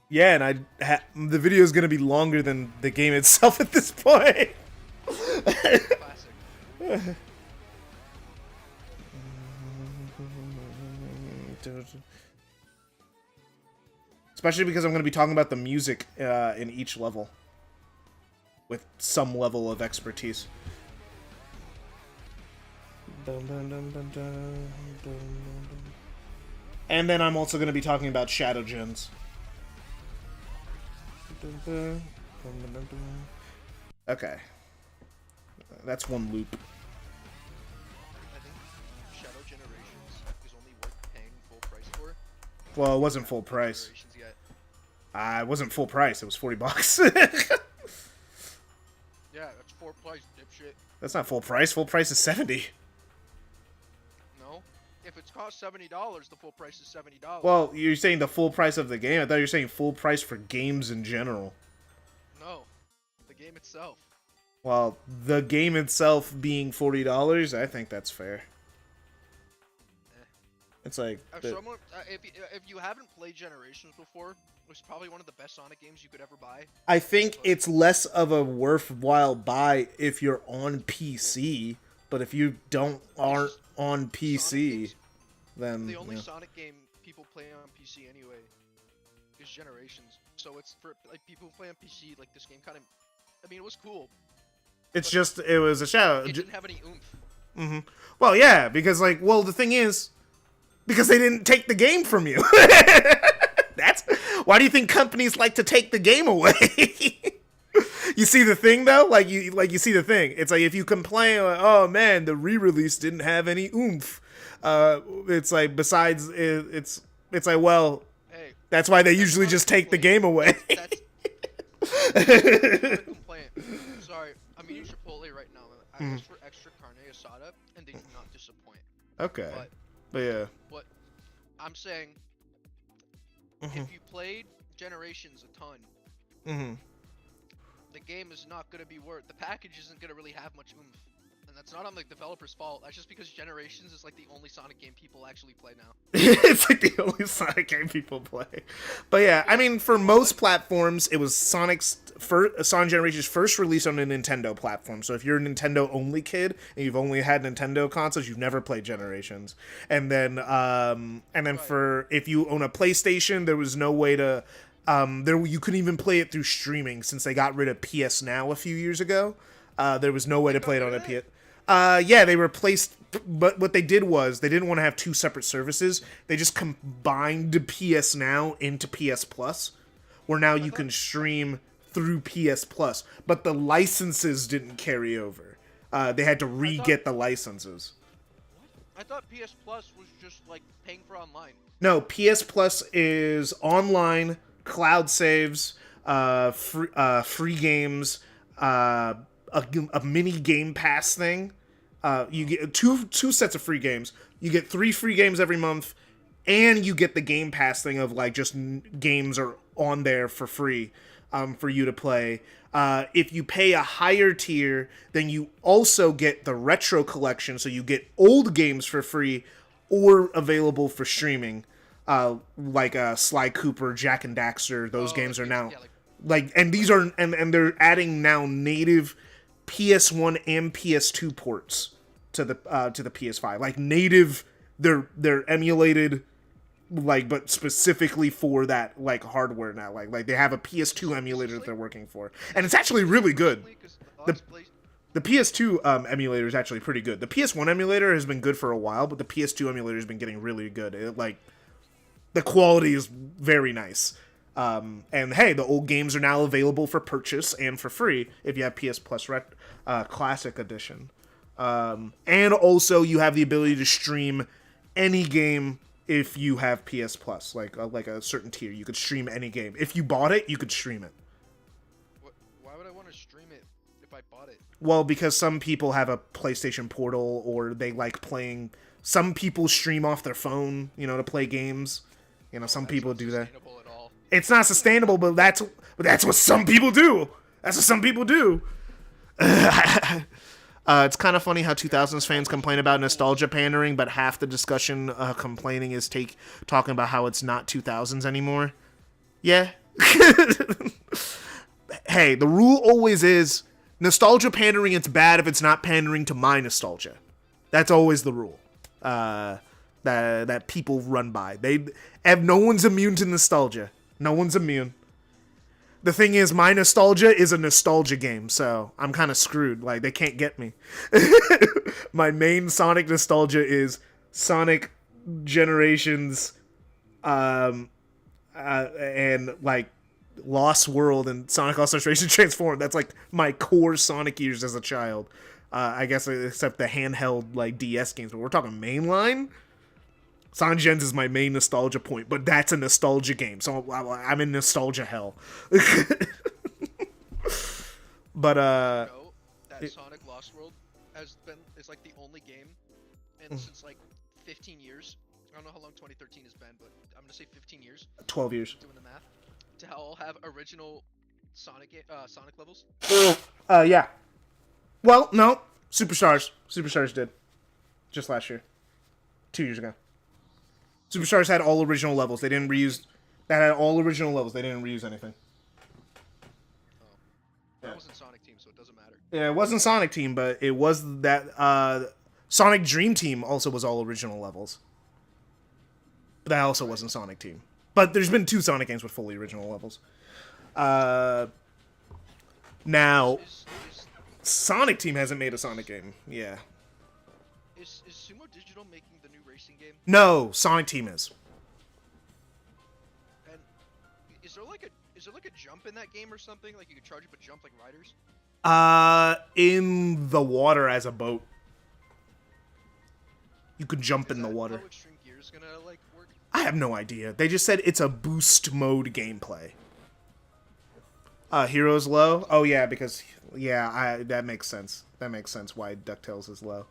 Yeah, and the video is gonna be longer than the game itself at this point. Classic. Especially because I'm going to be talking about the music in each level with some level of expertise. And then I'm also going to be talking about Shadow Gens. Okay. That's one loop. I think Shadow Generations is only worth paying full price for. Well, it wasn't full price. Generations yet. It wasn't full price. It was $40. Yeah, that's full price, dipshit. That's not full price. Full price is $70. No? If it's cost $70, the full price is $70. Well, you're saying the full price of the game. I thought you were saying full price for games in general. No. The game itself. Well, the game itself being $40, I think that's fair. It's like If you haven't played Generations before, it's probably one of the best Sonic games you could ever buy. I think it's less of a worthwhile buy if you're on PC, but if you aren't on PC, then the only Sonic game people play on PC anyway is Generations. So it's for like people who play on PC. Like this game kind of, I mean, it was cool. it was a shadow. It didn't have any oomph. Mm-hmm. Well, yeah, because the thing is, because they didn't take the game from you. Why do you think companies like to take the game away? You see the thing though, you see the thing. It's like if you complain, like, oh man, the re-release didn't have any oomph. It's like besides, it's like well, Hey, that's why they usually just take the game away. That's a complaint. Sorry, I'm eating Chipotle right now. I asked for extra carne asada, and they do not disappoint. Okay, but yeah. What I'm saying, if you played Generations a ton, the game is not going to be worth. The package isn't going to really have much oomph, and that's not on the developer's fault. That's just because Generations is like the only Sonic game people actually play now. It's like the only Sonic game people play. But yeah, I mean, for most platforms, it was Sonic Generations' first release on a Nintendo platform. So if you're a Nintendo-only kid and you've only had Nintendo consoles, you've never played Generations. And then for if you own a PlayStation, there was no way to you couldn't even play it through streaming since they got rid of PS Now a few years ago. There was no way to play it on a PS. Yeah, they replaced, but what they did was they didn't want to have two separate services. They just combined PS Now into PS Plus, where now you can stream through PS Plus, but the licenses didn't carry over. They had to re-get the licenses. I thought PS Plus was just like paying for online. No, PS Plus is online, cloud saves, free games, a mini Game Pass thing. You get two sets of free games. You get 3 free games every month, and you get the Game Pass thing of like just games are on there for free for you to play. If you pay a higher tier, then you also get the retro collection, so you get old games for free or available for streaming. Like Sly Cooper, Jack and Daxter, those games are now and these are and they're adding now native PS1 and PS2 ports to the PS5. Like native, they're emulated, like, but specifically for that like hardware now. Like they have a PS2 emulator that they're working for, and it's actually really good. The PS2 emulator is actually pretty good. The PS1 emulator has been good for a while, but the PS2 emulator has been getting really good. The quality is very nice. And hey, the old games are now available for purchase and for free if you have PS Plus Classic Edition. And also you have the ability to stream any game if you have PS Plus, like a certain tier. You could stream any game. If you bought it, you could stream it. Why would I want to stream it if I bought it? Well, because some people have a PlayStation Portal, or they like playing. Some people stream off their phone, to play games. Some people do that. At all. It's not sustainable, but that's what some people do. That's what some people do. It's kind of funny how 2000s fans complain about nostalgia pandering, but half the discussion complaining is talking about how it's not 2000s anymore. Yeah. Hey, the rule always is nostalgia pandering. It's bad if it's not pandering to my nostalgia. That's always the rule that people run by. No one's immune to nostalgia. No one's immune. The thing is, my nostalgia is a nostalgia game, so I'm kind of screwed. Like, they can't get me. My main Sonic nostalgia is Sonic Generations, and like Lost World and Sonic All-Stars Racing Transformed. That's like my core Sonic years as a child. I guess except the handheld like DS games, but we're talking mainline. Sonic Gens is my main nostalgia point, but that's a nostalgia game, so I'm in nostalgia hell. But that Sonic Lost World is like the only game, and since like 15 years, I don't know how long 2013 has been, but I'm gonna say 15 years. 12 years. Doing the math, to all have original Sonic levels. Yeah. Well, no, Superstars did, just last year, 2 years ago. Superstars had all original levels. They didn't reuse. That had all original levels. They didn't reuse anything. Oh. That wasn't Sonic Team, so it doesn't matter. Yeah, it wasn't Sonic Team, but it was that. Sonic Dream Team also was all original levels. But that also wasn't Sonic Team. But there's been 2 Sonic games with fully original levels. Now, Sonic Team hasn't made a Sonic game. Yeah. Is Sumo Digital making the new racing game? No, Sonic Team is. And is there like a jump in that game or something? Like you could charge up a jump like Riders? In the water as a boat. You could jump in the water. How Extreme Gears gonna like work? I have no idea. They just said it's a boost mode gameplay. Heroes low? Oh yeah, because that makes sense. That makes sense why DuckTales is low.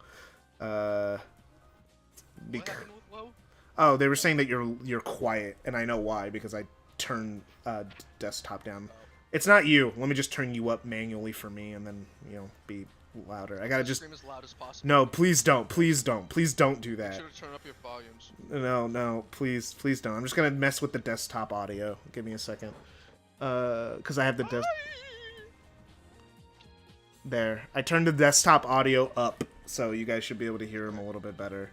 What happened with low? Oh, they were saying that you're quiet, and I know why, because I turned desktop down. It's not you. Let me just turn you up manually for me, and then be louder. I gotta just scream as loud as possible. No, please don't do that. Make sure to turn up your volumes. No, please don't. I'm just gonna mess with the desktop audio. Give me a second. Because I have the there. I turned the desktop audio up, so you guys should be able to hear him a little bit better.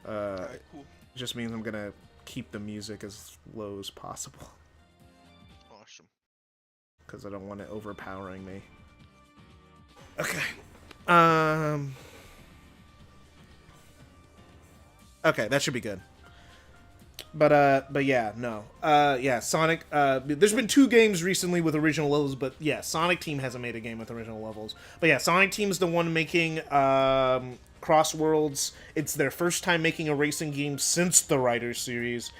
Alright, cool. Just means I'm gonna keep the music as low as possible, Awesome. because I don't want it overpowering me. Okay. Okay, that should be good. But yeah, no. Yeah, Sonic, there's been 2 games recently with original levels, but yeah, Sonic Team hasn't made a game with original levels. But yeah, Sonic Team's the one making, Cross Worlds. It's their first time making a racing game since the Riders series,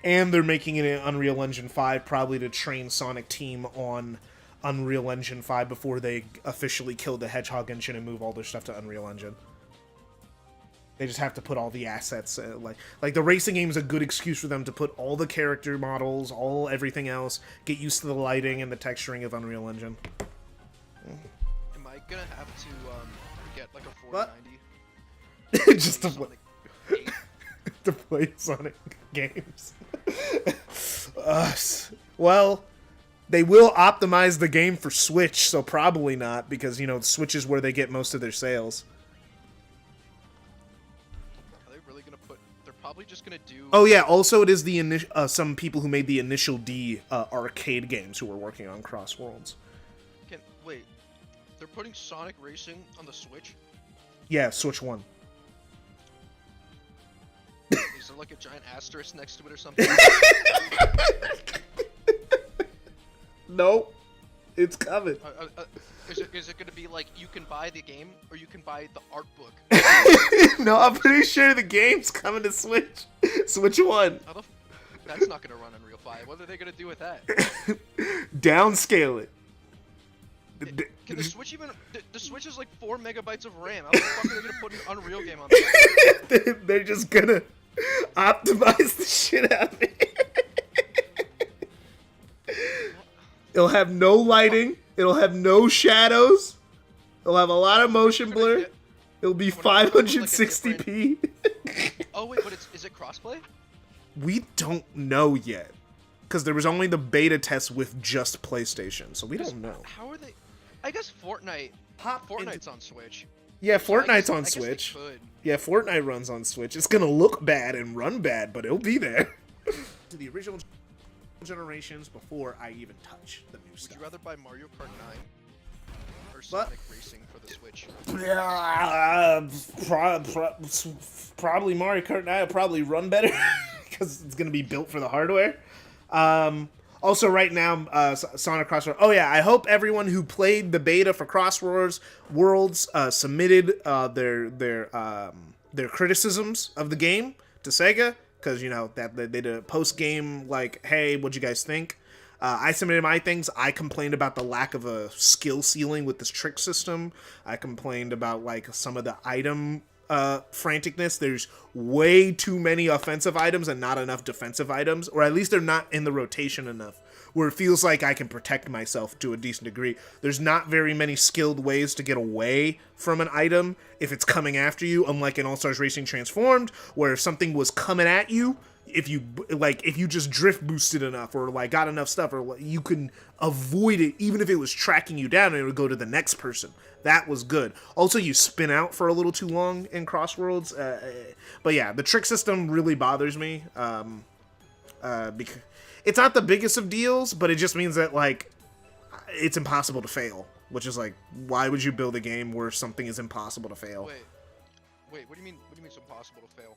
and they're making it in Unreal Engine 5, probably to train Sonic Team on Unreal Engine 5 before they officially kill the Hedgehog engine and move all their stuff to Unreal Engine. They just have to put all the assets, like the racing game is a good excuse for them to put all the character models, everything else, get used to the lighting and the texturing of Unreal Engine. Am I gonna have to get like a What? 4090? Just to Sonic 8? to play Sonic games. Well, they will optimize the game for Switch, so probably not, because Switch is where they get most of their sales. Probably just gonna do. Oh yeah, also it is the some people who made the Initial D arcade games who were working on Cross Worlds. Wait, they're putting Sonic Racing on the Switch? Yeah, Switch 1. Is there like a giant asterisk next to it or something? Nope, it's coming. Is it gonna be like you can buy the game or you can buy the art book? No, I'm pretty sure the game's coming to Switch. Switch one. How the that's not gonna run Unreal 5. What are they gonna do with that? Downscale it. Can the Switch even? The Switch is like 4 megabytes of RAM. How the fuck are they gonna put an Unreal game on there? They're just gonna optimize the shit out of it. It'll have no lighting. It'll have no shadows. It'll have a lot of motion blur. It'll be 560p. Oh wait, but is it crossplay? We don't know yet, because there was only the beta test with just PlayStation, so we don't know. How are they? I guess Fortnite's on Switch. Yeah, So I Fortnite's guess- on I guess they Switch. could. Yeah, Fortnite runs on Switch. It's gonna look bad and run bad, but it'll be there. To the original generations before I even touch the new Would stuff. you rather buy Mario Kart 9 or What? Sonic Racing for the Switch? Probably Mario Kart 9 will probably run better because it's gonna be built for the hardware. Also, right now, Sonic Crossroads. Oh yeah, I hope everyone who played the beta for Crossroads Worlds submitted their criticisms of the game to Sega, because you know that they did a post game like, hey, what'd you guys think? I submitted my things. I complained about the lack of a skill ceiling with this trick system. I complained about like some of the item franticness. There's way too many offensive items and not enough defensive items, or at least they're not in the rotation enough where it feels like I can protect myself to a decent degree. There's not very many skilled ways to get away from an item if it's coming after you, unlike in All-Stars Racing Transformed, where if something was coming at you, if you just drift boosted enough or like got enough stuff, or you can avoid it even if it was tracking you down and it would go to the next person. That was good. Also, you spin out for a little too long in Crossworlds. But yeah, the trick system really bothers me. Because it's not the biggest of deals, but it just means that like it's impossible to fail. Which is like, why would you build a game where something is impossible to fail? Wait, what do you mean? What do you mean it's impossible to fail?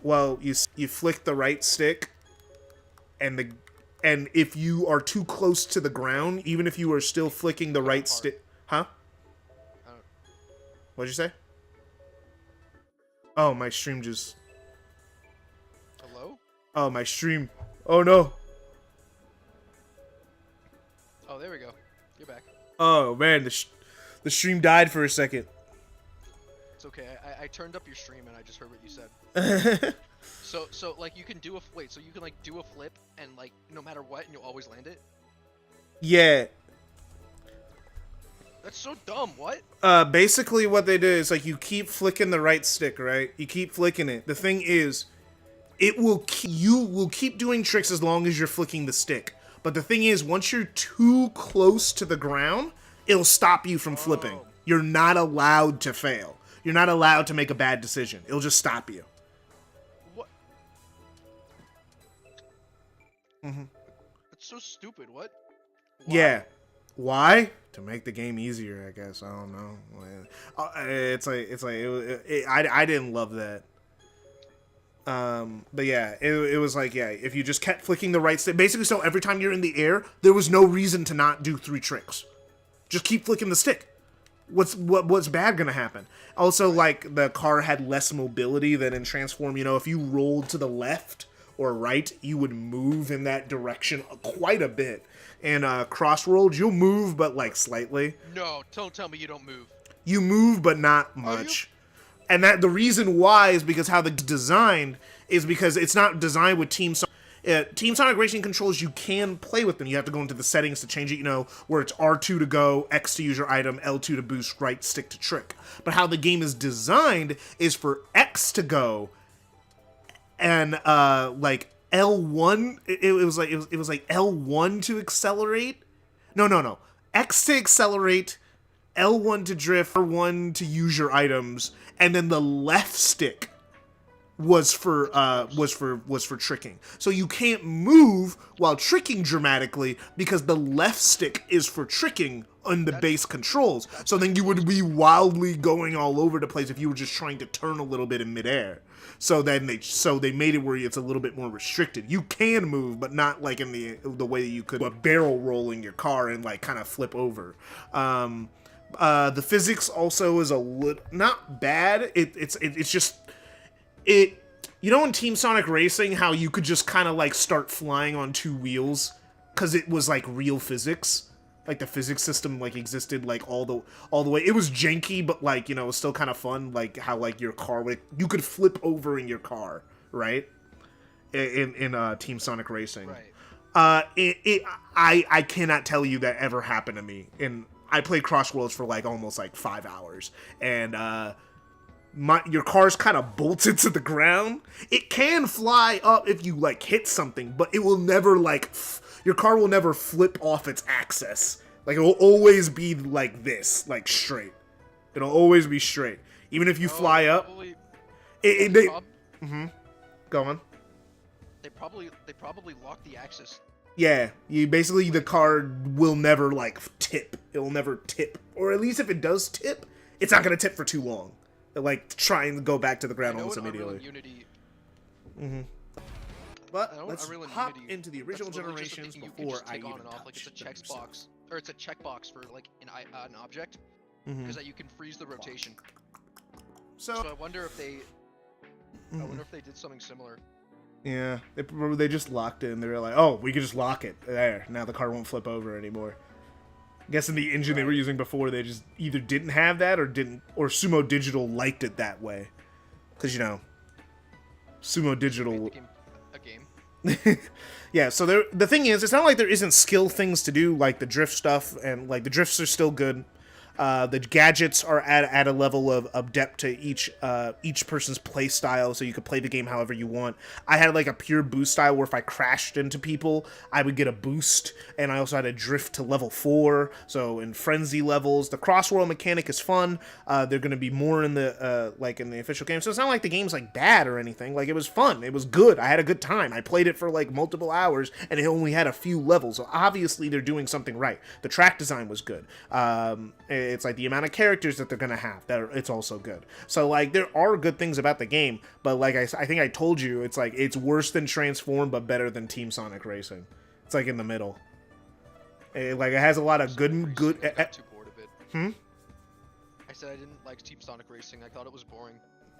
Well, you flick the right stick, and if you are too close to the ground, even if you are still flicking the right stick, huh? What'd you say? Oh, my stream just. Hello? Oh, my stream. Oh no. Oh, there we go. You're back. Oh man, the stream died for a second. It's okay. I turned up your stream and I just heard what you said. So like you can do so you can like do a flip and like no matter what and you'll always land it. Yeah. That's so dumb. What? Basically what they do is like you keep flicking the right stick, right? You keep flicking it. The thing is, you will keep doing tricks as long as you're flicking the stick. But the thing is, once you're too close to the ground, it'll stop you from flipping. You're not allowed to fail. You're not allowed to make a bad decision. It'll just stop you. What? Mm-hmm. That's so stupid. What? Why? Yeah. Why? To make the game easier, I guess. I don't know. I didn't love that. But yeah, it was like, yeah, if you just kept flicking the right stick, basically, so every time you're in the air, there was no reason to not do 3 tricks. Just keep flicking the stick. What's bad gonna happen? Also, like, the car had less mobility than in Transform. You know, if you rolled to the left or right, you would move in that direction quite a bit. And Crossworld, you'll move, but like slightly. No, don't tell me you don't move. You move, but not much. And that the reason why is because how the designed is because it's not designed with Team Sonic. Team Sonic Racing controls, you can play with them. You have to go into the settings to change it, you know, where it's R2 to go, X to use your item, L2 to boost, right stick to trick. But how the game is designed is for X to go and like L1, it was like L1 to accelerate. No. X to accelerate, L1 to drift, R1 to use your items, and then the left stick was for tricking. So you can't move while tricking dramatically because the left stick is for tricking on the base controls. So then you would be wildly going all over the place if you were just trying to turn a little bit in midair. So then they made it where it's a little bit more restricted. You can move, but not like in the way that you could barrel rolling your car and like kind of flip over. The physics also is a little not bad. It's just You know in Team Sonic Racing how you could just kind of like start flying on 2 wheels because it was like real physics, like the physics system like existed like all the way. It was janky, but like it was still kind of fun. Like how like your car you could flip over in your car, right? In Team Sonic Racing. Right. I cannot tell you that ever happened to me. And I played Cross Worlds for like almost like 5 hours, and your car's kind of bolted to the ground. It can fly up if you like hit something, but it will never like your car will never flip off its axis. Like it will always be like this, like straight. It'll always be straight, even if you fly up. Go on. They probably lock the axis. Yeah, the car will never like tip. It will never tip, or at least if it does tip, it's not gonna tip for too long. Like trying to go back to the ground almost immediately. Unity, But let's hop into the original Generations generations you before just I take even on and off. touch Like it's a them checkbox, or it's a checkbox for like an object, because that you can freeze the rotation. So I wonder if they, did something similar. Yeah, they just locked it, and they were like, "Oh, we could just lock it there. Now the car won't flip over anymore." I'm guessing the engine they were using before, they just either didn't have that or Sumo Digital liked it that way, because Sumo Digital. A game. Yeah, so the thing is, it's not like there isn't skill things to do, like the drift stuff, and like the drifts are still good. The gadgets are at a level of depth to each person's play style, so you could play the game however you want. I had like a pure boost style where if I crashed into people, I would get a boost, and I also had a drift to level 4. So in frenzy levels, the cross-world mechanic is fun. They're going to be more in the in the official game, so it's not like the game's like bad or anything. Like it was fun, it was good. I had a good time. I played it for like multiple hours, and it only had a few levels. So obviously they're doing something right. The track design was good. It's like the amount of characters that they're gonna have it's also good. So like there are good things about the game, but like I think I told you, it's like it's worse than Transform but better than Team Sonic Racing. It's like in the middle. It has a lot of good. I got too bored of it. I said I didn't like Team Sonic Racing. I thought it was boring.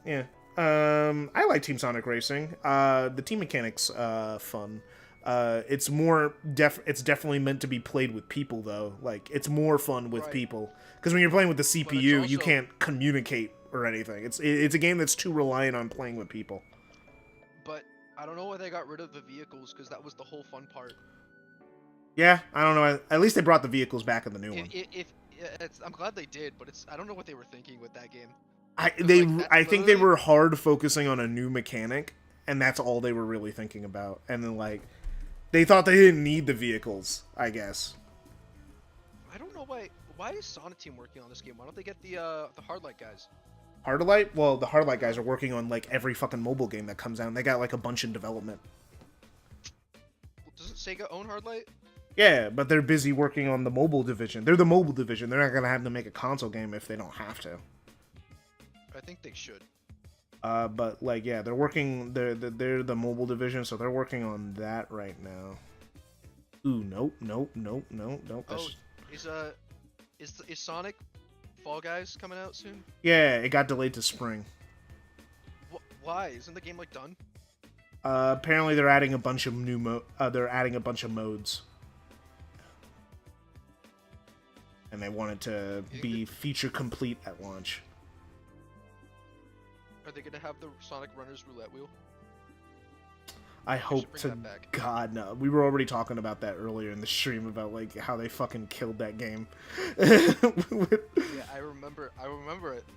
Yeah. I like Team Sonic Racing. The team mechanics fun. It's more it's definitely meant to be played with people though. Like it's more fun with people, because when you're playing with the CPU, you can't communicate or anything. It's a game that's too reliant on playing with people. But I don't know why they got rid of the vehicles, because that was the whole fun part. Yeah, I don't know. At least they brought the vehicles back in the new one. I'm glad they did, but I don't know what they were thinking with that game. I think they were hard focusing on a new mechanic, and that's all they were really thinking about. And then like they thought they didn't need the vehicles, I guess. I don't know why is Sonic Team working on this game? Why don't they get the Hardlight guys? Hardlight? Well, the Hardlight guys are working on like every fucking mobile game that comes out, and they got like a bunch in development. Doesn't Sega own Hardlight? Yeah, but they're busy working on the mobile division. They're the mobile division. They're not gonna have to make a console game if they don't have to. I think they should. But like, yeah, they're working. They're the mobile division, so they're working on that right now. Ooh, nope. Oh, is Sonic Fall Guys coming out soon? Yeah, it got delayed to spring. Why? Isn't the game like done? Apparently they're adding a bunch of modes. And they want it to be feature complete at launch. Are they gonna have the Sonic Runners roulette wheel? I hope to God no. We were already talking about that earlier in the stream about like how they fucking killed that game. Yeah, I remember it. I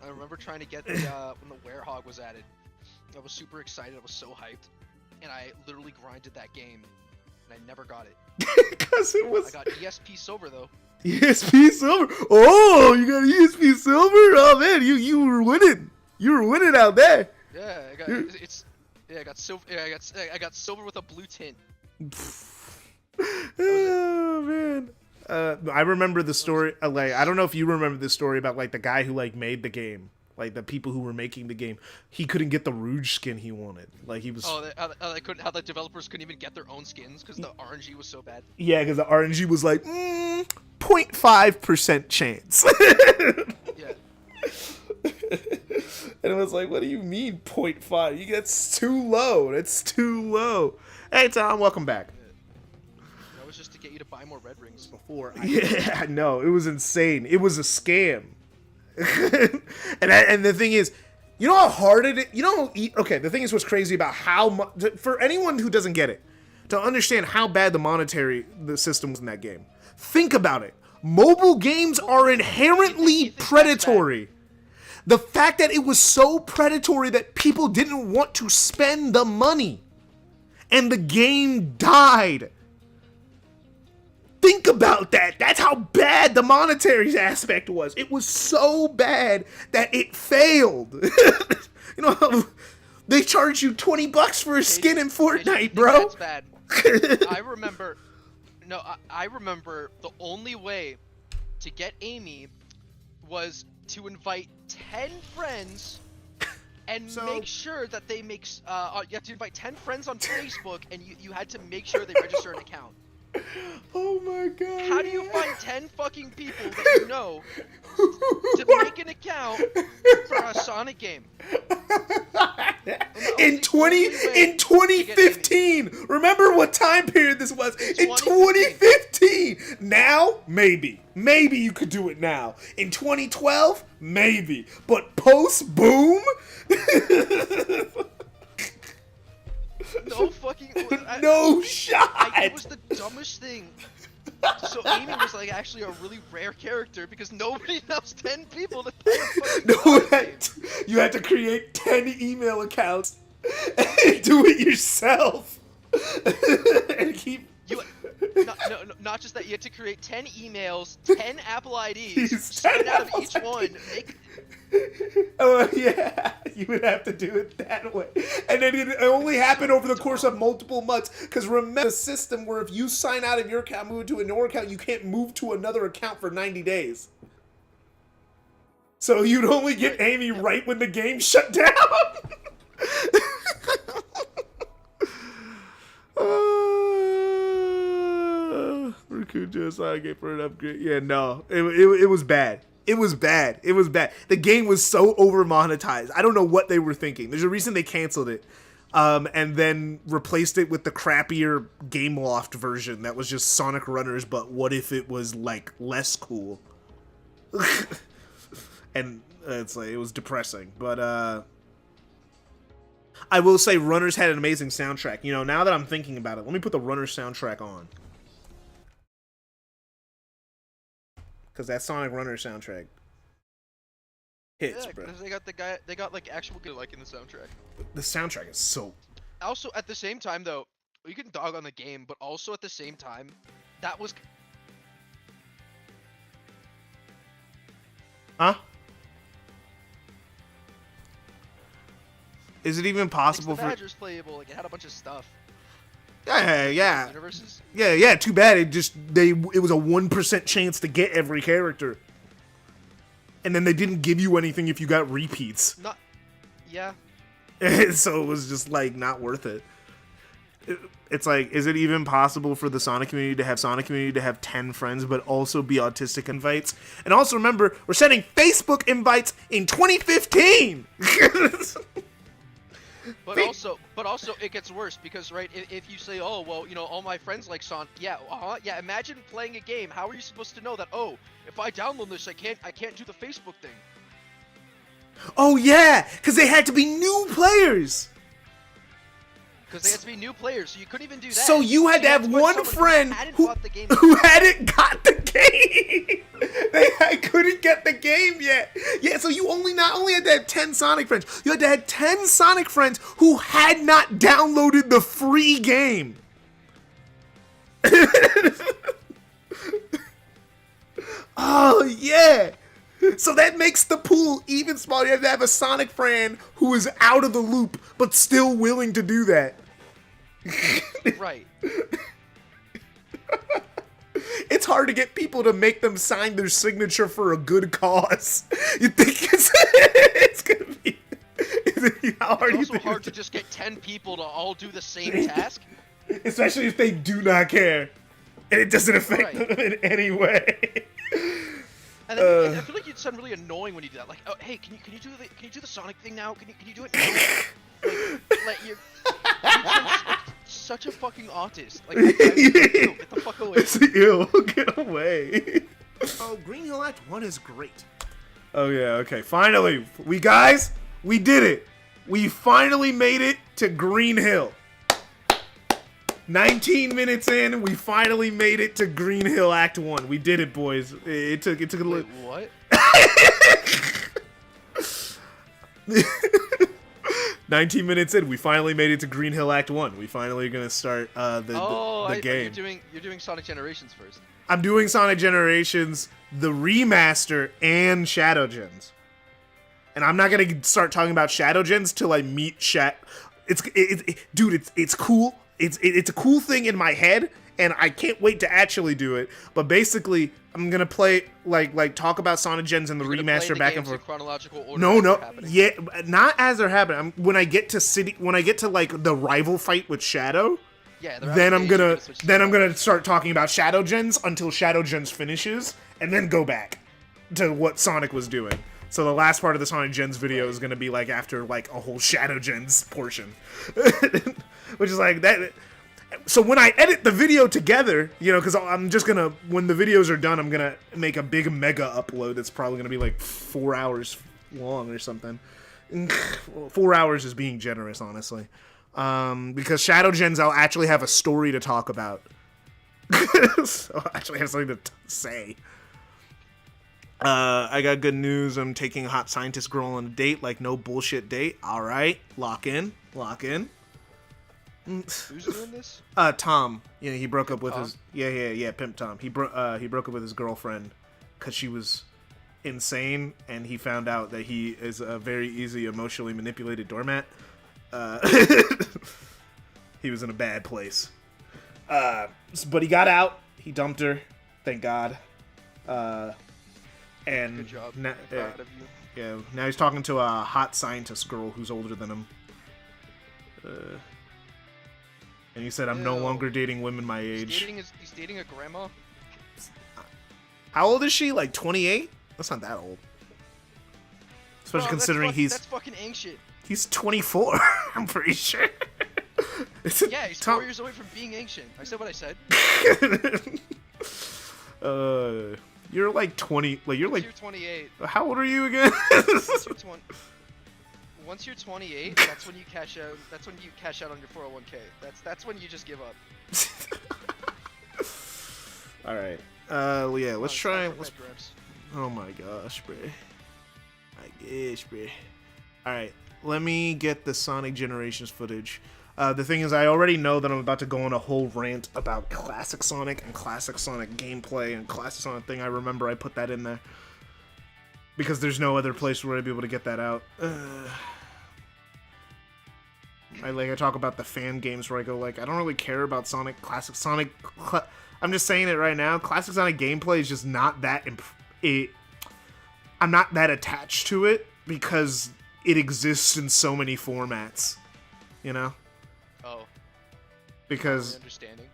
remember trying to get the when the Werehog was added. I was super excited. I was so hyped, and I literally grinded that game, and I never got it. Because it was. I got ESP Silver though. ESP Silver. Oh, you got ESP Silver. Oh man, you were winning. You were winning out there. Yeah, I got silver. Yeah, I got silver with a blue tint. Oh man. I remember the story. Like, I don't know if you remember the story about like the guy who like made the game. Like the people who were making the game, he couldn't get the Rouge skin he wanted. Like he was. Oh, how the developers couldn't even get their own skins because the RNG was so bad. Yeah, because the RNG was like 0.5% chance. Yeah. And it was like, what do you mean 0.5? That's too low. That's too low. Hey, Tom, welcome back. That was just to get you to buy more red rings. Before I Yeah, no, it was insane. It was a scam. and the thing is, you know how hard it is? You know, okay, the thing is what's crazy about how much, for anyone who doesn't get it, to understand how bad the system was in that game. Think about it. Mobile games are inherently predatory. The fact that it was so predatory that people didn't want to spend the money and the game died. Think about that. That's how bad the monetary aspect was. It was so bad that it failed. You know, they charge you $20 for a skin in Fortnite, bro. That's bad. I remember the only way to get Amy was to invite 10 friends and make sure that they make you have to invite 10 friends on Facebook, and you had to make sure they register an account. Oh my god. How do you find 10 fucking people that you know to make an account for a Sonic game? In 2015. Remember what time period this was? In 2015. Now, maybe you could do it now. In 2012, maybe. But post boom. No fucking. No shot. It was the dumbest thing. So Amy was like actually a really rare character because nobody knows 10 people to play a fucking Sonic game. You had to create 10 email accounts and do it yourself. And keep. Not just that, you had to create 10 emails, 10 Apple IDs, sign out of each one, make. Oh yeah, you would have to do it that way, and then it only happened over the course of multiple months. Because remember the system where if you sign out of your account, move to a new account, you can't move to another account for 90 days. So you'd only get Amy right when the game shut down. Rakuja Sonic game for an upgrade. Yeah, no, it was bad. It was bad. It was bad. The game was so over monetized. I don't know what they were thinking. There's a reason they canceled it, and then replaced it with the crappier Gameloft version that was just Sonic Runners. But what if it was like less cool? And it's like it was depressing. But I will say Runners had an amazing soundtrack. You know, now that I'm thinking about it, let me put the Runners soundtrack on. Because that Sonic Runner soundtrack hits, bro. Because they got like actual good like in the soundtrack. The soundtrack is so. Also, at the same time though, you can dog on the game, but also at the same time, that was. Huh? Is it even possible the Badger's playable? Like it had a bunch of stuff. Yeah. Universes? Yeah. Too bad it was a 1% chance to get every character, and then they didn't give you anything if you got repeats. Yeah. So it was just like not worth it. It's like, is it even possible for the Sonic community to have 10 friends, but also be autistic invites? And also remember, we're sending Facebook invites in 2015. But also, it gets worse because, right, if you say, oh, well, you know, all my friends like Sonic, yeah, imagine playing a game. How are you supposed to know that, oh, if I download this, I can't do the Facebook thing? Oh, yeah, because they had to be new players. Because they had to be new players, so you couldn't even do that. So you had to have one friend who hadn't got the game. I couldn't get the game yet. Yeah, so you not only had to have 10 Sonic friends, you had to have 10 Sonic friends who had not downloaded the free game. Oh, yeah. So that makes the pool even smaller. You have to have a Sonic friend who is out of the loop, but still willing to do that. Right. It's hard to get people to make them sign their signature for a good cause. You think it's gonna be? How hard it's also hard to just get 10 people to all do the same task. Especially if they do not care, and it doesn't affect them in any way. And then I feel like you'd sound really annoying when you do that. Like, oh, hey, can you do the Sonic thing now? Can you do it now? like you're such a fucking autist. Like, get the fuck away. It's ew. Get away. Oh, Green Hill Act 1 is great. Oh yeah, okay. Finally, we did it. We finally made it to Green Hill. 19 minutes in, we finally made it to Green Hill Act 1. We did it, boys. It took a little. Wait, what? 19 minutes in, we finally made it to Green Hill Act 1. We finally are gonna start the game. You're doing Sonic Generations first. I'm doing Sonic Generations, the remaster, and Shadow Gens. And I'm not gonna start talking about Shadow Gens till I meet Dude, it's cool. It's a cool thing in my head, and I can't wait to actually do it. But basically, I'm gonna play talk about Sonic Gens and the remaster back and forth. In chronological order No, yeah, not as they're happening. When I get to like the rival fight with Shadow. Yeah, Then I'm gonna start talking about Shadow Gens until Shadow Gens finishes, and then go back to what Sonic was doing. So the last part of the Sonic Gens video is gonna be like after like a whole Shadow Gens portion, which is like that. So when I edit the video together, because I'm just gonna, when the videos are done, I'm gonna make a big mega upload that's probably gonna be like 4 hours long or something. 4 hours is being generous, honestly. Because Shadow Gens, I'll actually have a story to talk about. So I'll actually have something to say. I got good news. I'm taking a hot scientist girl on a date, like no bullshit date. All right, lock in. Who's doing this? Tom. He broke up with Tom? his Pimp Tom. He broke up with his girlfriend because she was insane, and he found out that he is a very easy emotionally manipulated doormat. He was in a bad place. But he got out. He dumped her. Thank God. And Good job. Now, I'm proud of you. yeah, now he's talking to a hot scientist girl who's older than him. And he said, "I'm no Ew. longer dating women my age." He's dating a grandma. How old is she? Like 28? That's not that old. Especially Bro, considering that's fucking ancient. he's 24. I'm pretty sure. Yeah, he's 4 years away from being ancient. I said what I said. You're like 20. Like you're Once like. you're 28. How old are you again? Once you're 28, that's when you cash out. That's when you cash out on your 401k. That's when you just give up. All right. Yeah. Let's try. Oh my gosh, bro. All right. Let me get the Sonic Generations footage. The thing is, I already know that I'm about to go on a whole rant about classic Sonic and classic Sonic gameplay and classic Sonic thing. I remember I put that in there. Because there's no other place where I'd be able to get that out. I talk about the fan games where I go, like, I don't really care about Sonic, classic Sonic. I'm just saying it right now. Classic Sonic gameplay is just not that... I'm not that attached to it because it exists in so many formats. Oh. Because... Understanding.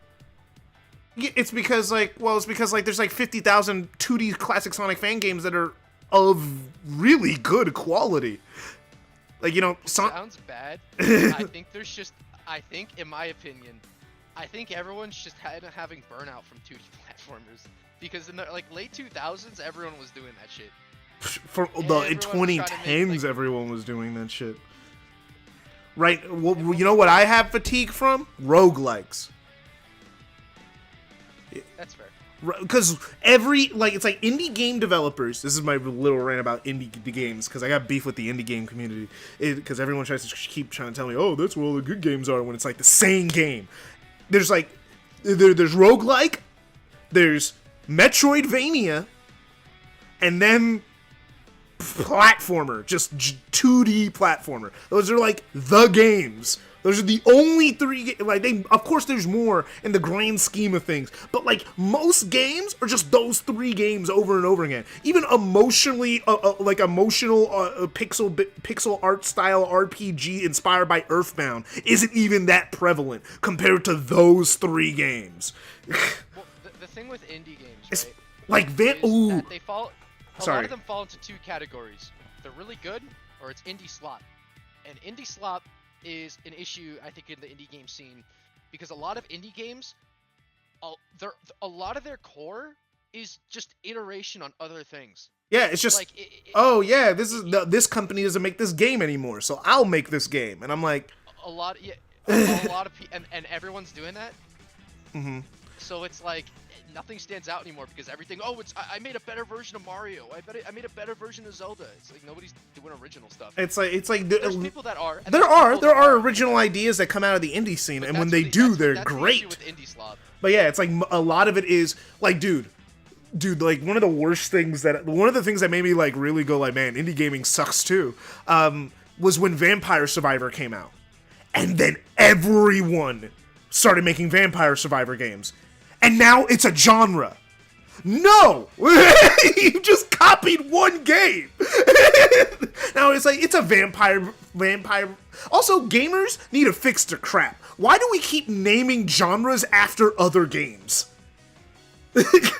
It's because, there's like 50,000 2D classic Sonic fan games that are of really good quality. Sounds bad. I think, in my opinion, everyone's just having burnout from 2D platformers. Because in the late 2000s, everyone was doing that shit. In 2010s, everyone was doing that shit. Right? Well, you know what I have fatigue from? Roguelikes. That's fair. Because it's like indie game developers. This is my little rant about indie games, because I got beef with the indie game community. Because everyone tries to keep trying to tell me, oh, that's where all the good games are, when it's like the same game. There's there's roguelike, there's Metroidvania, and then platformer, just 2D platformer. Those are like the games. Those are the only three. Of course, there's more in the grand scheme of things, but most games are just those three games over and over again. Even emotional pixel art style RPG inspired by Earthbound isn't even that prevalent compared to those three games. Well, the thing with indie games, right? That they fall. A lot of them fall into two categories. They're really good, or it's indie slop. And indie slop is an issue, I think, in the indie game scene, because a lot of indie games, a lot of their core is just iteration on other things. Yeah, it's just, like, this company doesn't make this game anymore, so I'll make this game. And I'm like... A lot of people, and everyone's doing that. Mm-hmm. So it's like, nothing stands out anymore because everything, I made a better version of Mario. I made a better version of Zelda. It's like nobody's doing original stuff. It's like there's people that are. There are original ideas that come out of the indie scene, and when they do, they're great. With indie slop. But yeah, it's like a lot of it is like, dude, like one of the things that made me like really go like, man, indie gaming sucks too, was when Vampire Survivor came out, and then everyone started making Vampire Survivor games. And now it's a genre. No! You just copied one game! Now it's like, it's a vampire... Also, gamers need to fix their crap. Why do we keep naming genres after other games? It's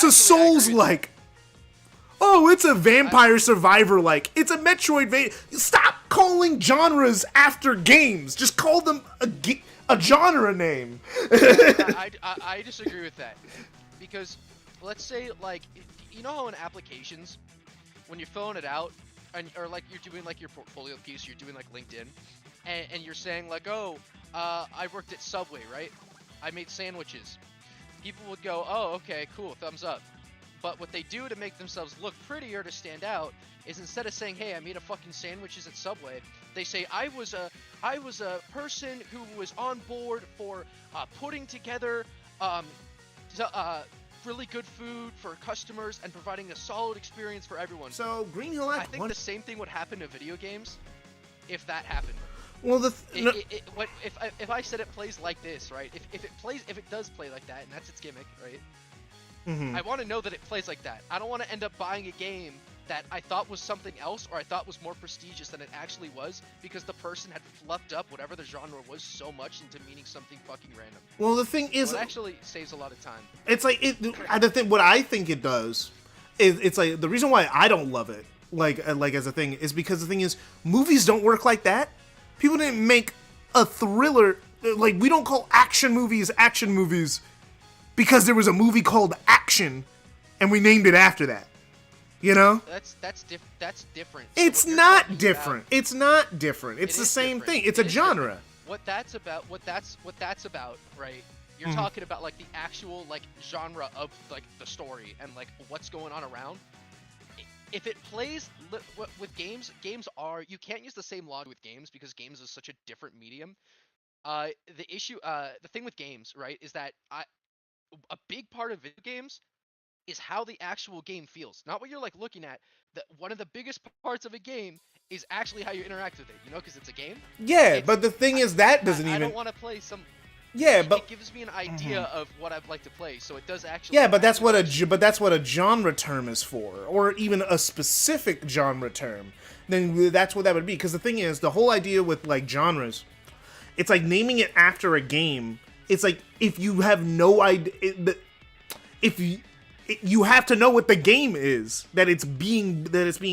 a Souls-like. Oh, it's a Vampire Survivor-like. It's a Metroidvania. Stop calling genres after games. Just call them a genre name. I disagree with that, because let's say, like, you know how in applications, when you're filling it out, or like you're doing like your portfolio piece, you're doing like LinkedIn, and you're saying like, I worked at Subway, right? I made sandwiches. People would go, oh, okay, cool, thumbs up. But what they do to make themselves look prettier, to stand out, is instead of saying, hey, I made a fucking sandwiches at Subway, they say, I was a person who was on board for putting together really good food for customers and providing a solid experience for everyone. So Green Hill I think the same thing would happen to video games if that happened. Well, if I said it plays like this, right? If it does play like that, and that's its gimmick, right? Mm-hmm. I want to know that it plays like that. I don't want to end up buying a game that I thought was something else, or I thought was more prestigious than it actually was, because the person had fluffed up whatever the genre was so much into meaning something fucking random. Well, the thing is, it actually saves a lot of time. It's like what I think it does is, it's like, the reason why I don't love it, like as a thing, is because the thing is, movies don't work like that. People didn't make a thriller, like, we don't call action movies because there was a movie called Action, and we named it after that. You know? That's different. It's not different. It's not different. It's the same thing. It's a genre. What that's about, right? You're talking about like the actual like genre of like the story and like what's going on around. If it plays with games are, you can't use the same logic with games because games is such a different medium. The thing with games, right, is that a big part of video games is how the actual game feels, not what you're like looking at. One of the biggest parts of a game is actually how you interact with it, you know, because it's a game. Yeah, but the thing is, that doesn't even. I don't want to play some. Yeah, but it gives me an idea of what I'd like to play, so it does actually. Yeah, but that's what a genre term is for, or even a specific genre term. Then that's what that would be. Because the thing is, the whole idea with like genres, it's like naming it after a game. It's like, if you have no idea, if you have to know what the game is that it's being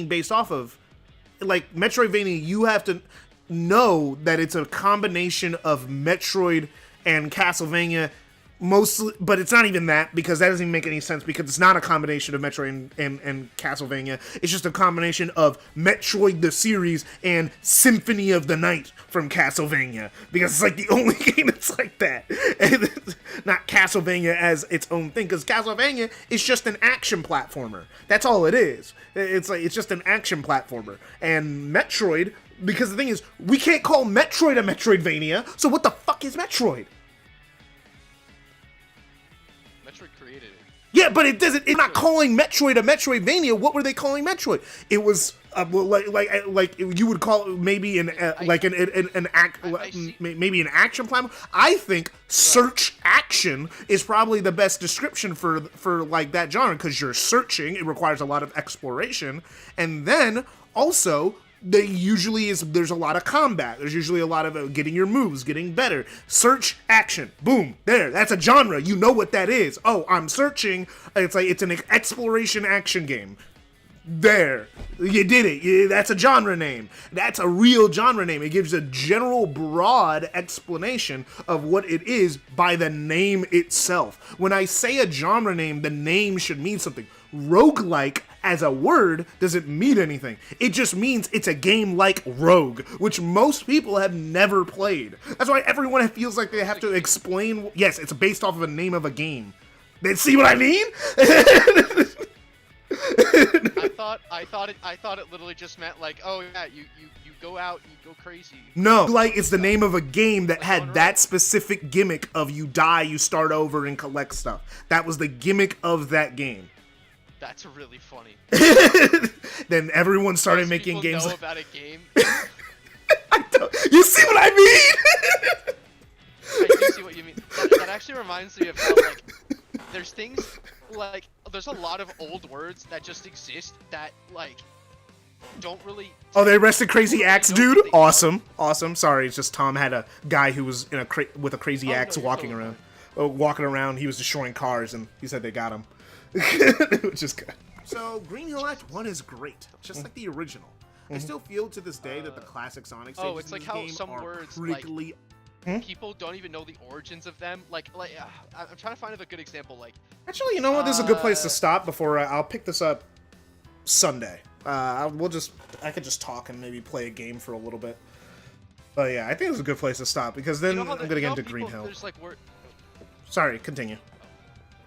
based off of. Like Metroidvania, you have to know that it's a combination of Metroid and Castlevania, mostly, but it's not even that, because that doesn't even make any sense, because it's not a combination of Metroid and Castlevania. It's just a combination of Metroid the series and Symphony of the Night from Castlevania, because it's like the only game that's like that. And not Castlevania as its own thing, because Castlevania is just an action platformer. That's all it is. It's just an action platformer. And Metroid, because the thing is, we can't call Metroid a Metroidvania, so what the fuck is Metroid? Metroid created it. Yeah, but it doesn't. It's not calling Metroid a Metroidvania. What were they calling Metroid? It was like you would call it maybe maybe an action platform. I think search action is probably the best description for like that genre, because you're searching. It requires a lot of exploration, and then also there's a lot of combat. There's usually a lot of getting your moves, getting better. Search, action, boom, there. That's a genre. You know what that is. Oh, I'm searching. It's an exploration action game. There, you did it. That's a genre name. That's a real genre name. It gives a general broad explanation of what it is by the name itself. When I say a genre name, the name should mean something. Roguelike as a word doesn't mean anything. It just means it's a game like Rogue, which most people have never played. That's why everyone feels like they have to explain. Yes, it's based off of a name of a game. Then see what I mean? I thought it literally just meant like, oh yeah, you go out, you go crazy. No, like it's the name of a game that had that specific gimmick of you die, you start over and collect stuff. That was the gimmick of that game. That's really funny. Then everyone started making people games. Know about a game. You see what I mean? I do see what you mean. That actually reminds me of how like there's things like there's a lot of old words that just exist that like don't really. Oh, they arrested Crazy Axe, dude. Awesome. Sorry, it's just Tom had a guy who was in with a crazy axe walking around. Walking around, he was destroying cars, and he said they got him. Which is good. So, Green Hill Act 1 is great, just like the original. I still feel to this day that the classic Sonic stages it's like in this how game some are words critically... people don't even know the origins of them. I'm trying to find a good example. Like, actually, you know what? This is a good place to stop before I'll pick this up Sunday. I could just talk and maybe play a game for a little bit. But yeah, I think it's a good place to stop because then I'm gonna get into Green Hill. Like, sorry, continue.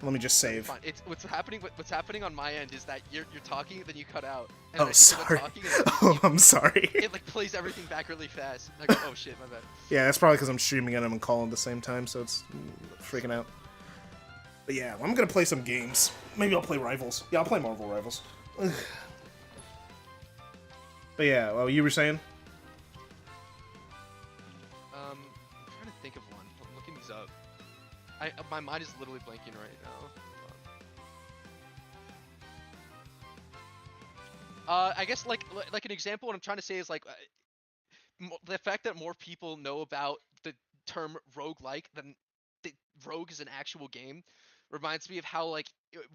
Let me just save. Fine. What's happening on my end is that you're talking, then you cut out. And Oh, sorry. I'm sorry. It like plays everything back really fast. I go, oh shit, my bad. Yeah, that's probably because I'm streaming and I'm calling at the same time, so it's freaking out. But yeah, I'm gonna play some games. Maybe I'll play Rivals. Yeah, I'll play Marvel Rivals. But yeah, well, you were saying? I'm trying to think of one. I'm looking these up. My mind is literally blanking right now. I guess like an example, what I'm trying to say is like the fact that more people know about the term roguelike than Rogue is an actual game reminds me of how like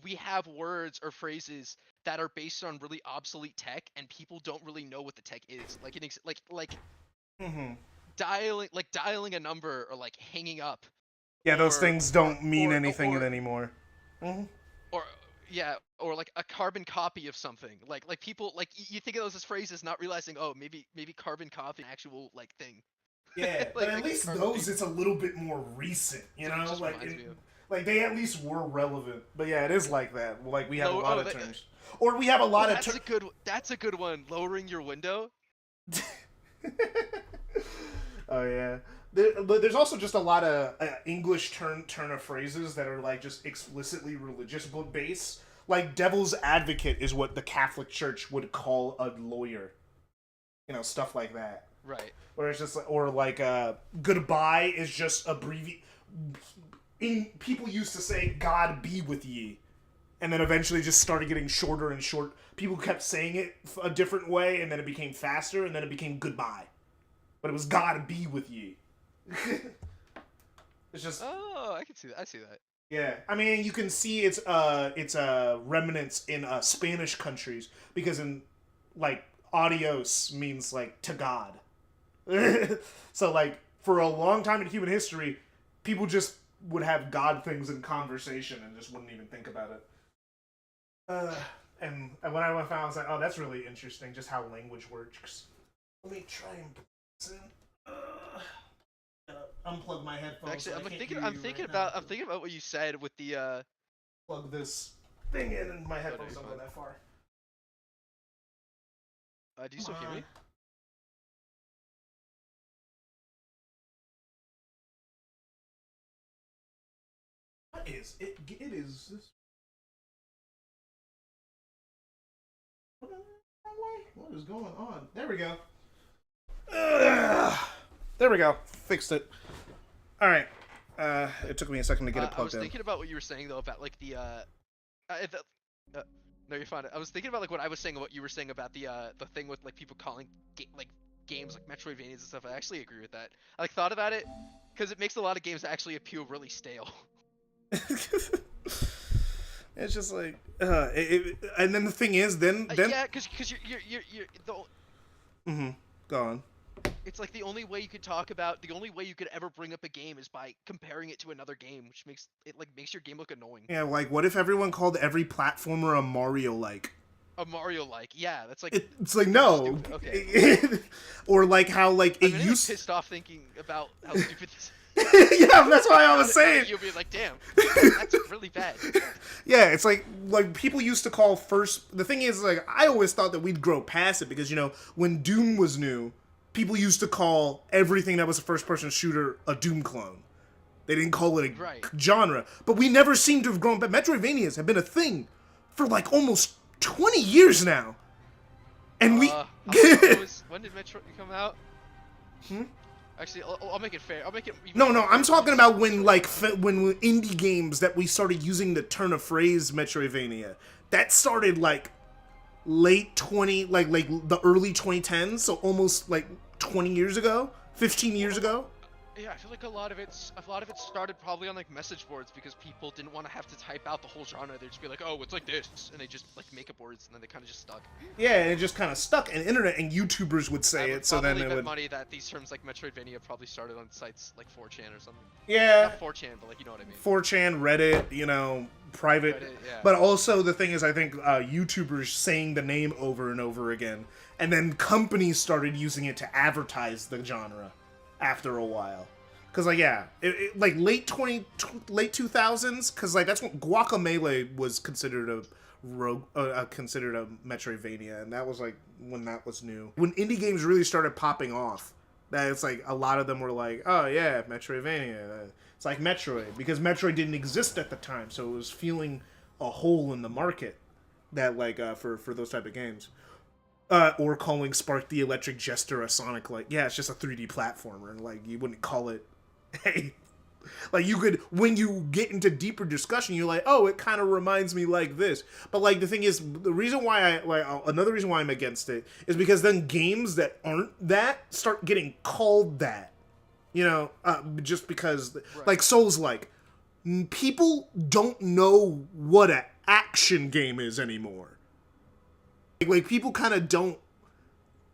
we have words or phrases that are based on really obsolete tech and people don't really know what the tech is. Like dialing a number or like hanging up. Yeah, those things don't mean anything anymore. Or like a carbon copy of something. Like people like you think of those as phrases, not realizing maybe carbon copy an actual like thing. Yeah, but at least those it's a little bit more recent, you know, like they at least were relevant. But yeah, it is like that. Like we have a lot of terms, or we have a lot of. That's a good one. Lowering your window. Oh yeah. But there's also just a lot of English turn of phrases that are like just explicitly religious based. Like devil's advocate is what the Catholic Church would call a lawyer. You know, stuff like that. Right. Or it's just goodbye is just people used to say God be with ye, and then eventually just started getting shorter and short. People kept saying it a different way, and then it became faster, and then it became goodbye. But it was God be with ye. It's just. Oh, I can see that. I see that. Yeah, I mean, you can see its remnants in Spanish countries because in like adios means like to God. So like for a long time in human history, people just would have God things in conversation and just wouldn't even think about it. And when I found, I was like, oh, that's really interesting, just how language works. Let me try and put this in. Unplug my headphones. Actually, I'm thinking about what you said with the plug this thing in, and my headphones don't go that far. Do you still hear me? What is it? It is this. What is going on? There we go. There we go. Fixed it. All right. It took me a second to get it plugged in. I was thinking about what you were saying though about like the No, you're fine. I was thinking about like what I was saying, what you were saying about the thing with like people calling like games like Metroidvanias and stuff. I actually agree with that. I like thought about it because it makes a lot of games that actually appeal really stale. It's just like, and then the thing is, then yeah, because you're the. Mm-hmm. Go on. It's like the only way you could talk about, the only way you could ever bring up a game is by comparing it to another game, which makes your game look annoying. Yeah, like what if everyone called every platformer a Mario-like? A Mario-like, yeah, that's like. It's like no. Okay. Or like how like I'm it gonna used. get pissed off thinking about how stupid this. Yeah, that's why I was saying. You'll be like, damn, that's really bad. Yeah, it's like people used to call first. The thing is, like, I always thought that we'd grow past it because, you know, when Doom was new, people used to call everything that was a first-person shooter a Doom clone. They didn't call it a genre. But we never seem to have grown. But Metroidvanias have been a thing for like almost 20 years now. And we. When did Metroid come out? Actually, I'll make it fair. I'll make it. No, I'm talking about when when indie games that we started using the turn of phrase Metroidvania. That started like late 20, like the early 2010s, so almost like 20 years ago, 15 years ago. Yeah, I feel like a lot of it started probably on like message boards because people didn't want to have to type out the whole genre. They'd just be like, oh, it's like this, and they just like make up words, and then they kind of just stuck. Yeah, and it just kind of stuck, and internet and YouTubers would say it, so then it would. Money that these terms like Metroidvania probably started on sites like 4chan or something. Yeah. Not 4chan, but like you know what I mean. 4chan, Reddit, you know, private. Reddit, yeah. But also the thing is, I think YouTubers saying the name over and over again, and then companies started using it to advertise the genre after a while. Cause like like late 2000s, cause like that's when Guacamelee was considered a Metroidvania, and that was like when that was new. When indie games really started popping off, that it's like a lot of them were like, oh yeah, Metroidvania. It's like Metroid because Metroid didn't exist at the time, so it was feeling a hole in the market that like for those type of games. Or calling Spark the Electric Jester a Sonic, like, yeah, it's just a 3D platformer, and like you wouldn't call it. Hey, like you could, when you get into deeper discussion, you're like, oh, it kind of reminds me like this. But like the thing is, the reason why another reason why I'm against it is because then games that aren't that start getting called that, you know, just because like Souls-like, people don't know what an action game is anymore. Like people kind of don't.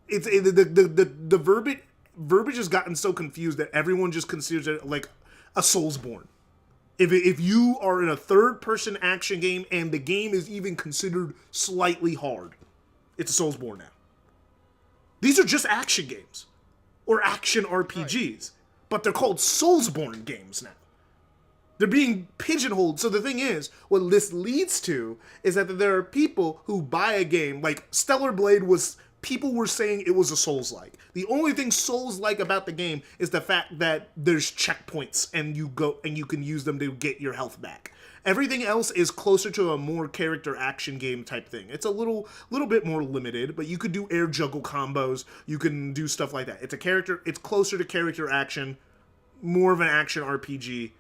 It's the verbiage has gotten so confused that everyone just considers it like a Soulsborne. If you are in a third-person action game and the game is even considered slightly hard, it's a Soulsborne now. These are just action games or action RPGs, but they're called Soulsborne games now. They're being pigeonholed. So the thing is, what this leads to is that there are people who buy a game, like Stellar Blade was, people were saying it was a Souls-like. The only thing Souls-like about the game is the fact that there's checkpoints and you go and you can use them to get your health back. Everything else is closer to a more character action game type thing. It's a little bit more limited, but you could do air juggle combos. You can do stuff like that. It's closer to character action, more of an action RPG.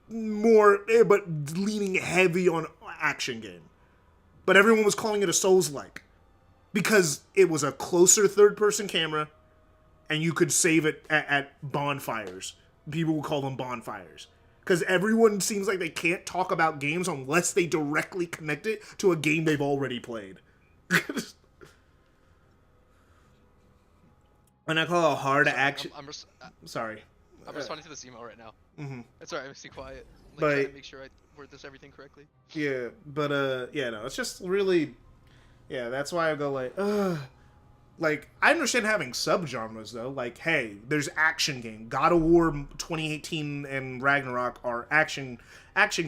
But leaning heavy on action game. But everyone was calling it a Souls-like because it was a closer third-person camera and you could save it at bonfires. People would call them bonfires. Because everyone seems like they can't talk about games unless they directly connect it to a game they've already played. And I call it hard action... Sorry. I'm responding to this email right now. Mm-hmm. That's alright, I'm staying quiet. Like, but, trying to make sure I word this everything correctly. Yeah, but, no, it's just really... Yeah, that's why I go like, like, I understand having subgenres, though. Like, hey, there's action game. God of War 2018 and Ragnarok are action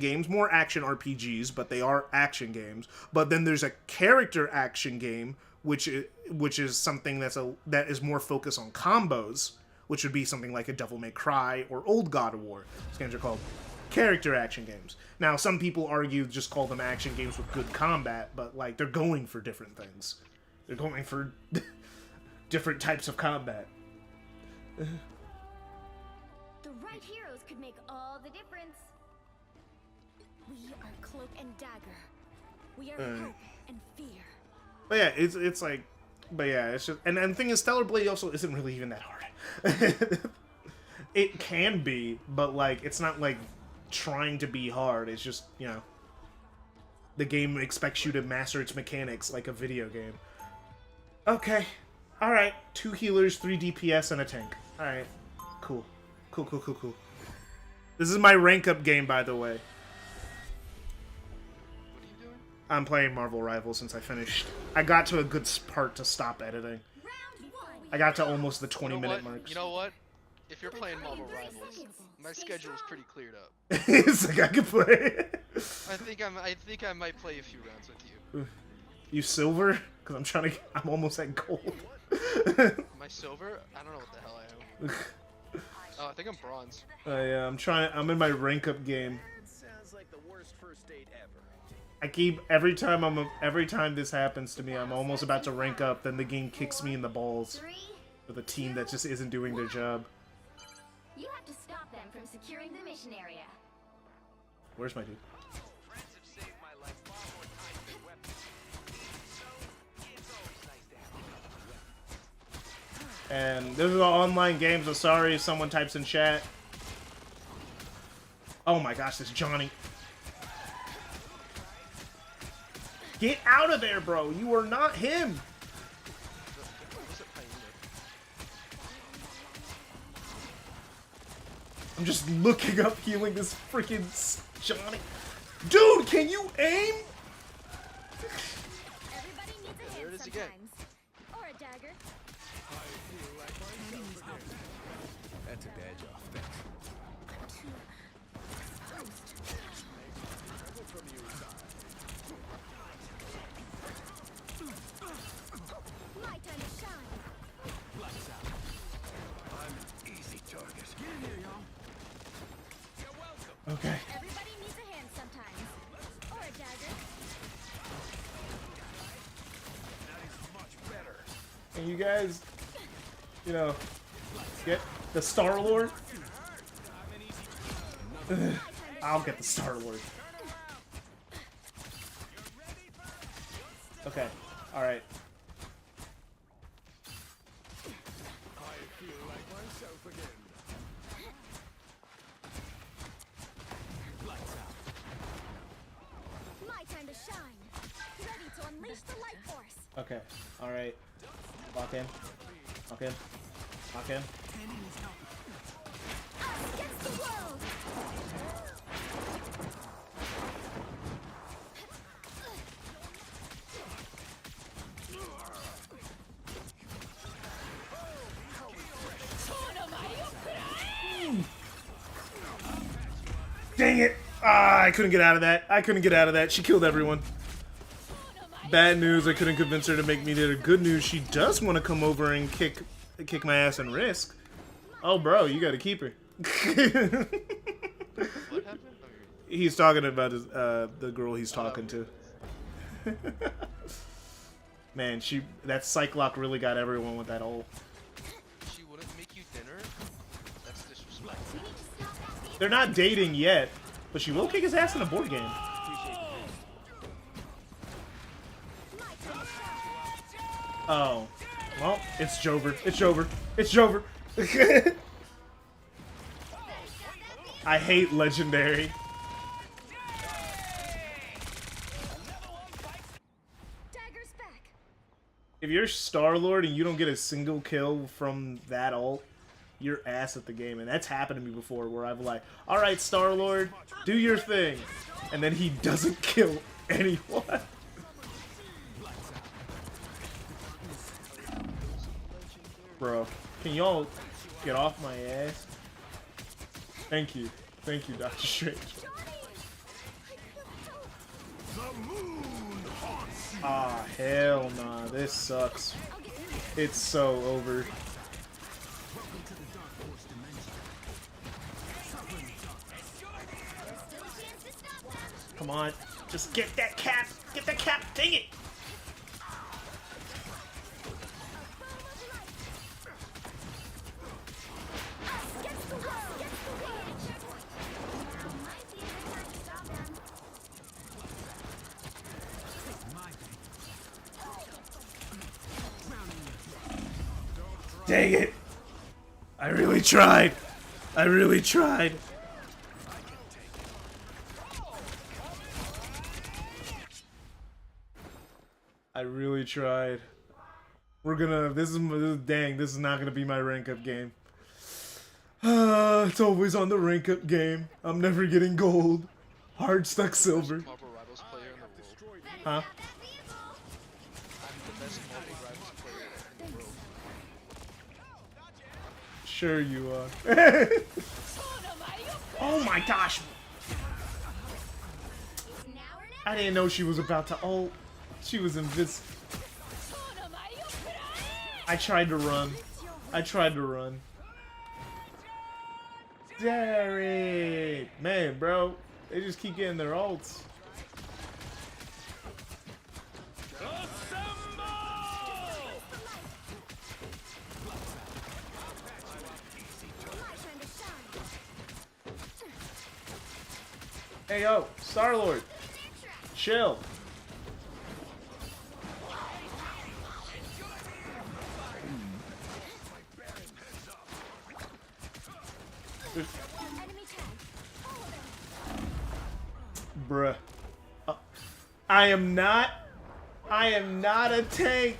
games, more action RPGs, but they are action games. But then there's a character action game, which is something that is more focused on combos, which would be something like a Devil May Cry or old God of War. These games are called character action games. Now, some people argue just call them action games with good combat, but like they're going for different things. They're going for different types of combat. The right heroes could make all the difference. We are Cloak and Dagger. We are Alright. hope and fear. But yeah, it's like, but yeah, it's just, and the thing is, Stellar Blade also isn't really even that hard. It can be, but like, it's not like trying to be hard. It's just, you know, the game expects you to master its mechanics like a video game. Okay, all right, 2 healers, 3 DPS, and a tank. All right, cool, cool. This is my rank up game, by the way. What are you doing? I'm playing Marvel Rivals since I finished. I got to a good part to stop editing. Round 1. I got to almost the You know 20-minute what? mark. You know what? If you're playing Marvel Rivals, my schedule is pretty cleared up. It's like I can play. I think I might play a few rounds with you. You silver? Because I'm trying to. I'm almost at gold. My silver? I don't know what the hell I am. Oh, I think I'm bronze. Yeah, I'm trying. I'm in my rank up game. Sounds like the worst first date ever. I keep every time this happens to me, I'm almost about to rank up. Then the game kicks me in the balls 3. with a team that just isn't doing their job. You have to stop them from securing the mission area. Where's my dude? Friends have saved my life far more times than weapons. So, it's always nice to have a And this is all online games. So sorry if someone types in chat. Oh my gosh, this Johnny. Get out of there, bro. You are not him. What's it playing either? I'm just looking up healing this freaking Johnny. Dude, can you aim? Everybody needs a There hand it is again. sometimes. Or a dagger. That took the edge off. Thanks. My time to shine. Easy target. Get in here, y'all. You're welcome. Okay. Everybody needs a hand sometimes. Or a dagger. That is much better. And you guys, you know, get the Star-Lord? I'll get the Star-Lord. Okay, alright. I feel like myself again. Lights out. My time to shine. Ready to unleash the light force. Okay, alright. Lock in. Lock in. Lock in. Us against the world. Dang it! Ah, I couldn't get out of that. I couldn't get out of that. She killed everyone. Bad news, I couldn't convince her to make me dinner. Good news, she does want to come over and kick my ass and Risk. Oh, bro, you gotta keep her. What happened? Oh, He's talking about his, the girl he's talking to. Man, that Cyclock really got everyone with that ult. she wouldn't make you dinner? That's disrespectful. We need to stop that. They're not dating yet, but she will kick his ass in a board game. My time to shine. Oh. Well, it's Jover. It's Jover. It's Jover. I hate Legendary. Dagger's back. If you're Star-Lord and you don't get a single kill from that ult, you're ass at the game. And that's happened to me before where I've like, alright, Star-Lord, do your thing. And then he doesn't kill anyone. Bro, can y'all get off my ass? Thank you. Thank you, Doctor Strange. Ah, hell nah. This sucks. It's so over. Come on. Just get that cap. Get that cap. Dang it. Against the world. Against the world. Might be a good time to stop them. Dang it! I really tried. I really tried. I really tried. We're gonna. This is dang. This is not gonna be my rank up game. It's always on the rank up game. I'm never getting gold. Hard stuck silver. Marvel Rivals player in the world. Huh? I'm the best Marvel Rivals player in the world. Sure you are. Oh my gosh! I didn't know she was about to ult. She was invisible. I tried to run. I tried to run. Derek! Man, bro. They just keep getting their ults. Hey, yo, Star-Lord. Chill. Bruh. I am not a tank.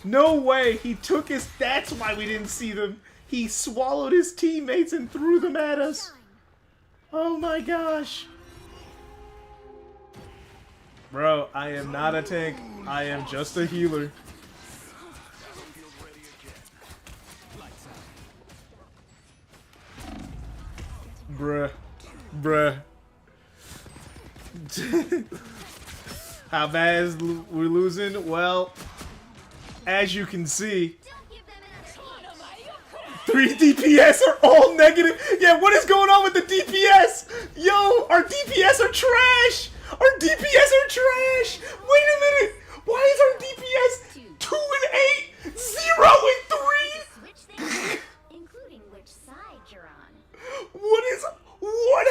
No way. He took his. That's why we didn't see them. He swallowed his teammates and threw them at us. Oh my gosh. Bro, I am not a tank. I am just a healer. Bruh. Bruh. How bad is we're losing? Well, as you can see, 3 DPS are all negative. Yeah, what is going on with the DPS? Yo, our DPS are trash. Our DPS are trash. Wait a minute. Why is our DPS 2 and 8, 0 and 3? Including which side you're on. What?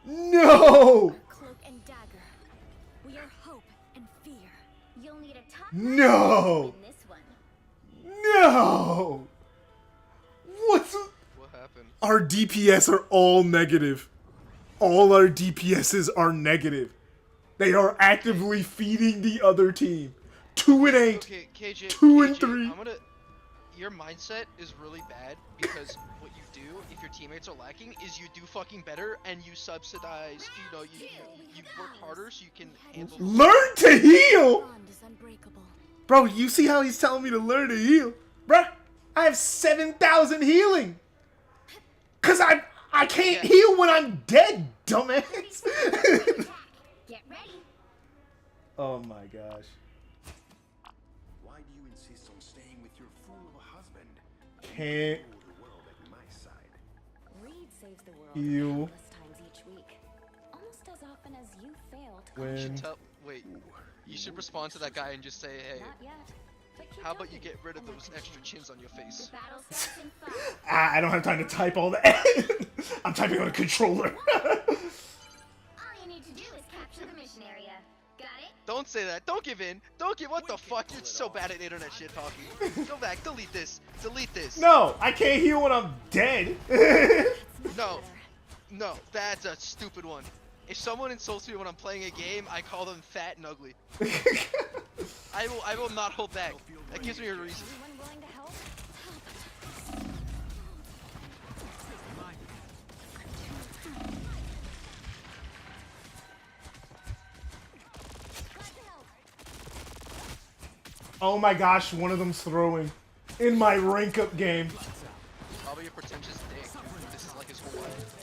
No. Cloak and dagger. We are hope and fear. You'll need a top No. in this one. No. What happened? Our DPS are all negative. All our DPSs are negative. They are actively feeding the other team. 2 and 8. Okay, KJ, 2 and KJ, 3. Your mindset is really bad because what you do if your teammates are lacking is you do fucking better and you subsidize. You know, you work harder so you can handle. Learn to heal, Bond is unbreakable. bro. You see how he's telling me to learn to heal, bro? I have 7,000 healing. Cause I can't heal when I'm dead, dumbass. Get ready. Oh my gosh. Why do you insist on staying with your fool of a husband? Can't Rule the world at my side. Reed saves the world heal countless times each week. Almost as often as you fail to You should when tell. Wait. You should respond to that guy and just say, hey, Not yet. But keep how about you talking. get rid of those extra chins on your face? The battle starts in 5. I don't have time to type all that. I'm typing on a controller. All you need to do is capture the mission area. Got it? Don't say that. Don't give in. Don't give. What the fuck? You're so bad at internet shit talking. Go back. Delete this. Delete this. No, I can't heal when I'm dead. No. No. That's a stupid one. If someone insults me when I'm playing a game, I call them fat and ugly. I will not hold back. That gives me a reason. Anyone willing to help? Glad to help. Oh my gosh, one of them's throwing in my rank up game. Probably a pretentious dick. This is like his whole life.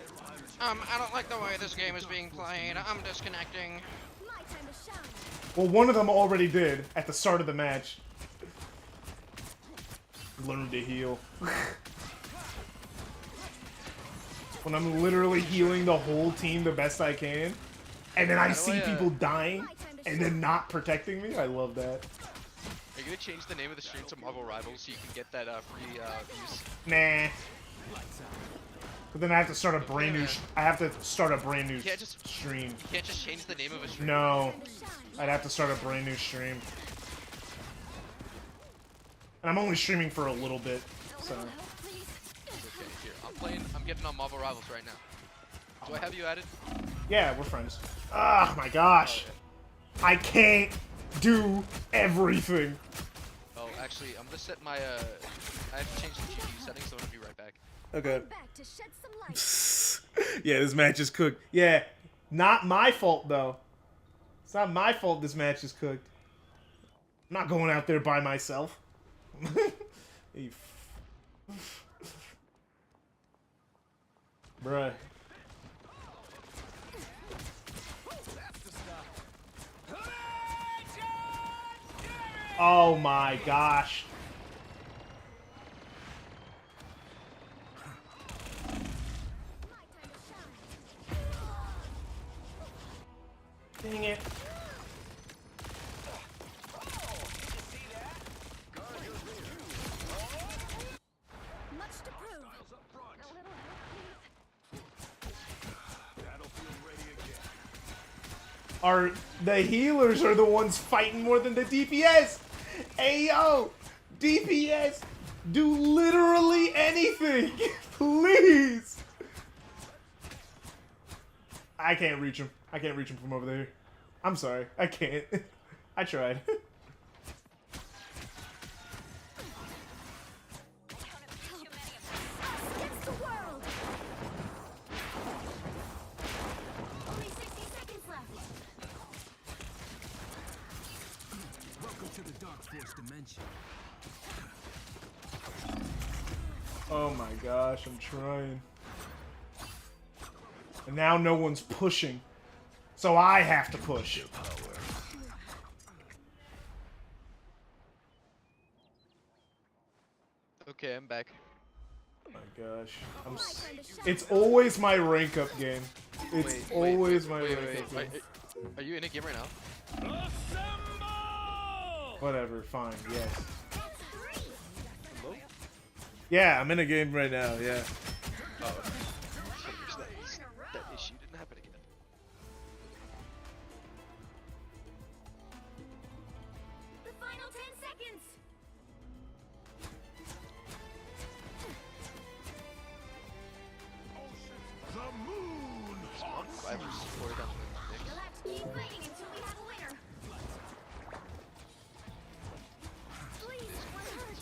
I don't like the way this game is being played. I'm disconnecting. My time to shine. Well, one of them already did at the start of the match. Learn to heal. When I'm literally healing the whole team the best I can, and then I see people dying and then not protecting me, I love that. Are you gonna change the name of the stream to Marvel Rivals so you can get that free views? Nah. But then I have to start a brand new. I have to start a brand new can't just- stream. You can't just change the name of a stream. No, I'd have to start a brand new stream. And I'm only streaming for a little bit, so. Help, please. Okay, here. I'm getting on Marvel Rivals right now. Do I have you added? Yeah, we're friends. Ah, my gosh. I can't do everything. Oh, actually, I'm gonna set my I have to change the GPU settings, so I'm gonna be right back. Okay. Back to shed some light. Yeah, this match is cooked. Yeah, not my fault, though. It's not my fault this match is cooked. I'm not going out there by myself. You Bruh. Oh my gosh. Dang it. Much to prove. A little help, please. Are the healers are the ones fighting more than the DPS? Ayo, DPS, do literally anything, please. I can't reach him. I can't reach him from over there. I'm sorry, I can't. I tried. Against the world. Only 60 seconds left. Welcome to the Dark Force dimension. Oh my gosh, I'm trying. And now no one's pushing. So I have to push. Okay, I'm back. Oh my gosh. It's always my rank up game. It's always my rank up game. Are you in a game right now? Whatever, fine, yes. Yeah, I'm in a game right now, yeah. Oh. That issue didn't happen again. The final 10 seconds. The moon haunts I was supported on the You'll have to keep fighting until we have a winner. Please, we're hurt.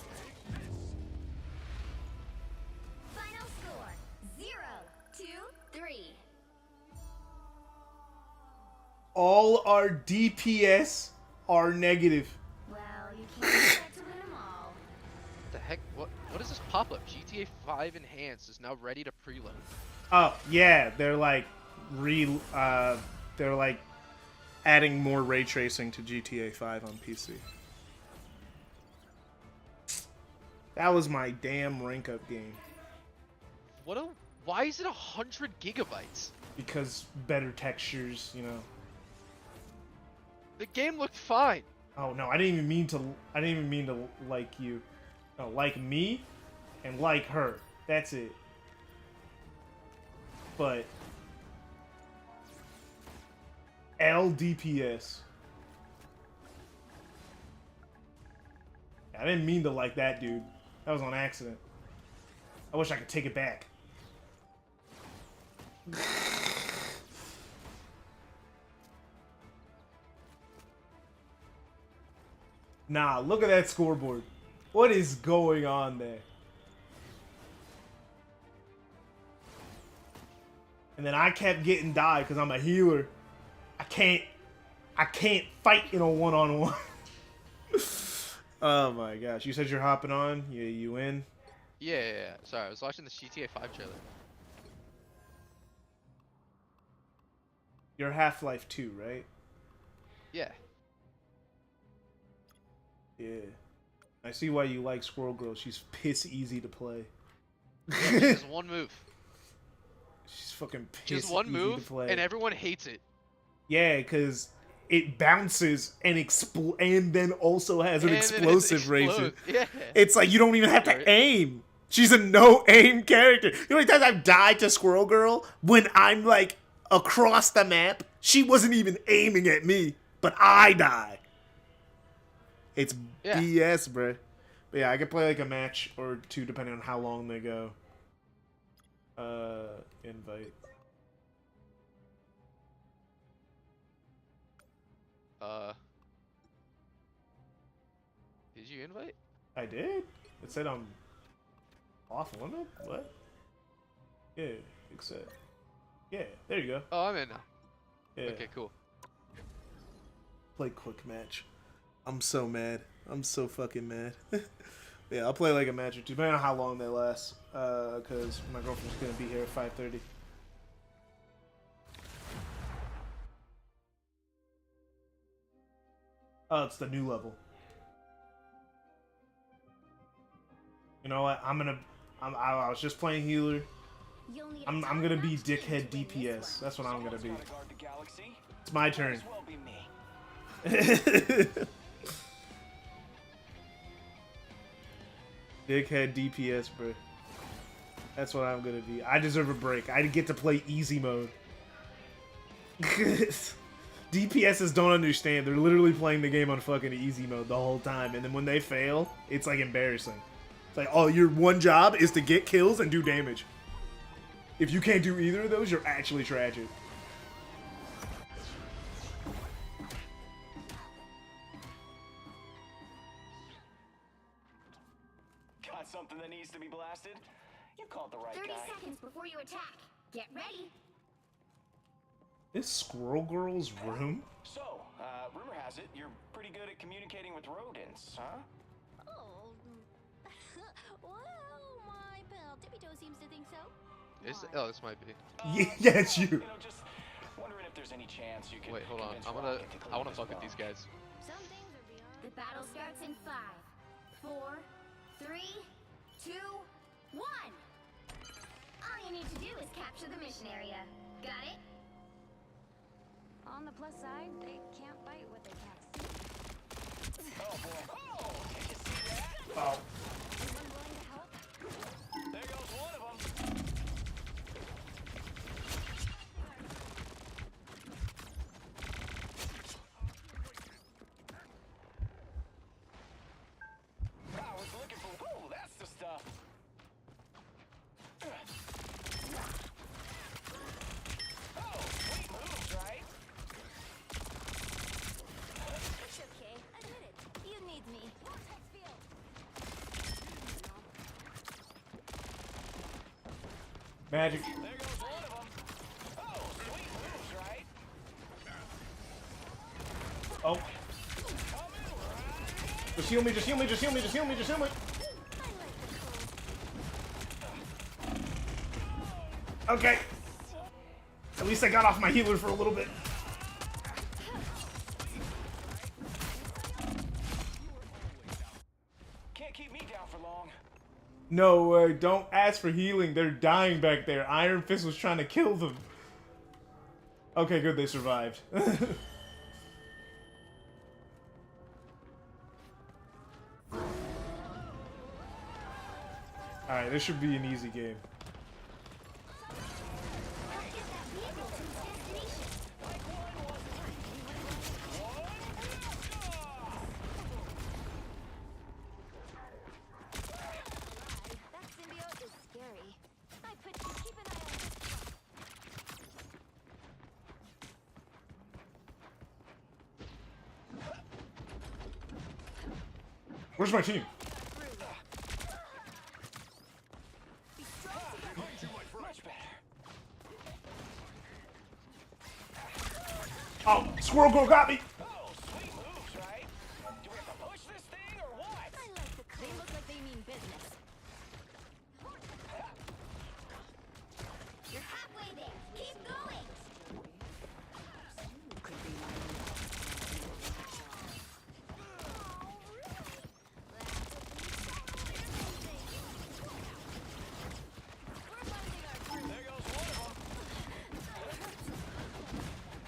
Final score 0-3. All our DPS are negative. Well, you can't expect to win them all. The heck? What is this pop-up? GTA 5 Enhanced is now ready to preload. Oh, yeah, they're like they're like adding more ray tracing to GTA 5 on PC. That was my damn rank up game. Why is it 100 gigabytes? Because better textures, you know. The game looked fine. Oh no, I didn't even mean to like you. No, like me and like her. That's it. But LDPS. I didn't mean to like that dude. That was on accident. I wish I could take it back. Nah, look at that scoreboard. What is going on there? And then I kept getting died because I'm a healer. I can't fight in a one-on-one. Oh my gosh. You said you're hopping on? Yeah, you in? Yeah. Sorry, I was watching the GTA 5 trailer. You're Half-Life 2, right? Yeah. Yeah. I see why you like Squirrel Girl. She's piss easy to play. She has one move. She's fucking She piss has one easy to move, play. and everyone hates it. Yeah, because it bounces and and then also has an And then it explosive ratio. explodes. Yeah. It's like you don't even have to Right. aim. She's a no aim character. You know how many times I've died to Squirrel Girl when I'm like across the map? She wasn't even aiming at me, but I die. It's Yeah. BS, bruh. But yeah, I could play like a match or two depending on how long they go. Invite. Did you invite? I did? It said I'm off limit? What? Yeah, accept. Yeah, there you go. Oh, I'm in now. Yeah. Okay, cool. Play quick match. I'm so mad. I'm so fucking mad. Yeah, I'll play like a match or two, depending on how long they last. Because my girlfriend's gonna be here at 5:30. Oh, it's the new level. You know what? I was just playing healer. You'll need a I'm top gonna be notch team dickhead to win this DPS. one. That's what I'm gonna be. Gotta guard the galaxy. It's my turn. As well be me. Dickhead DPS, bro. That's what I'm gonna be. I deserve a break. I get to play easy mode. DPSs don't understand. They're literally playing the game on fucking easy mode the whole time, and then when they fail, it's like embarrassing. It's like, oh, your one job is to get kills and do damage. If you can't do either of those, you're actually tragic. Got something that needs to be blasted? You called the right 30 guy. seconds before you attack. Get ready. This Squirrel Girl's room? So, rumor has it you're pretty good at communicating with rodents, huh? Oh. Well, my pal Tippy-Toe seems to think so. Oh, this might be. Yeah, it's you. You know, just wondering if there's any chance you could. Wait, hold on. convince I Rocket to wanna clear fuck this with these bomb. guys. Some things are beyond. The battle starts in 5, 4, 3, 2, 1. All you need to do is capture the mission area. Got it? On the plus side, they can't bite what they can't see. Oh boy! Oh, did you see that? Oh. Anyone willing to help? There goes one of them. I was looking for. Ooh, that's the stuff. Oh, sweet moves, right? It's okay. Admit it. You need me. Vortex field. Magic. There goes one of them. Oh, sweet moves, right? Oh. Just heal me, just heal me, just heal me, just heal me, just heal me. Okay. At least I got off my healer for a little bit. Can't keep me down for long. No, don't ask for healing. They're dying back there. Iron Fist was trying to kill them. Okay, good. They survived. Alright, this should be an easy game. That symbiote is scary. Keep an eye on this. Where's my team? Much better. Oh, Squirrel Girl got me! Oh, sweet moves, right? Do we have to push this thing or what? I like the They look like they mean business. You're halfway there. Keep going. There goes one of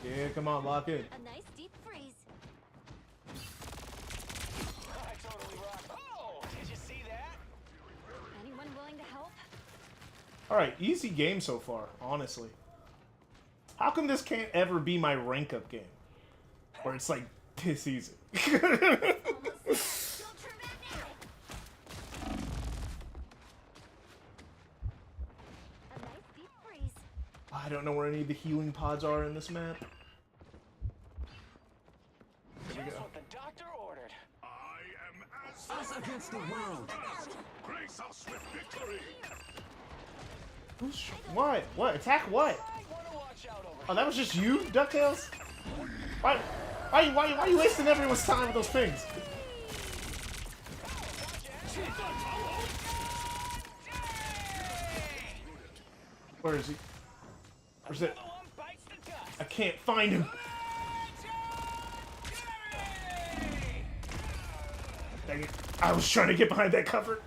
them. Yeah, come on, lock in. A nice deep freeze. I totally rock. Oh, did you see that? Anyone willing to help? Alright, easy game so far, honestly. How come this can't ever be my rank up game? Where it's like, this easy. Don't turn back now. I don't know where any of the healing pods are in this map. There we Just go. what the doctor ordered. I am as us against the world. Grace us with victory. What? What? Attack what? I want to watch out over Oh, that was just you, DuckTales? Why are you wasting everyone's time with those things? Where is he? Where's it? one bites the dust. I can't find him. Dang it. I was trying to get behind that cover.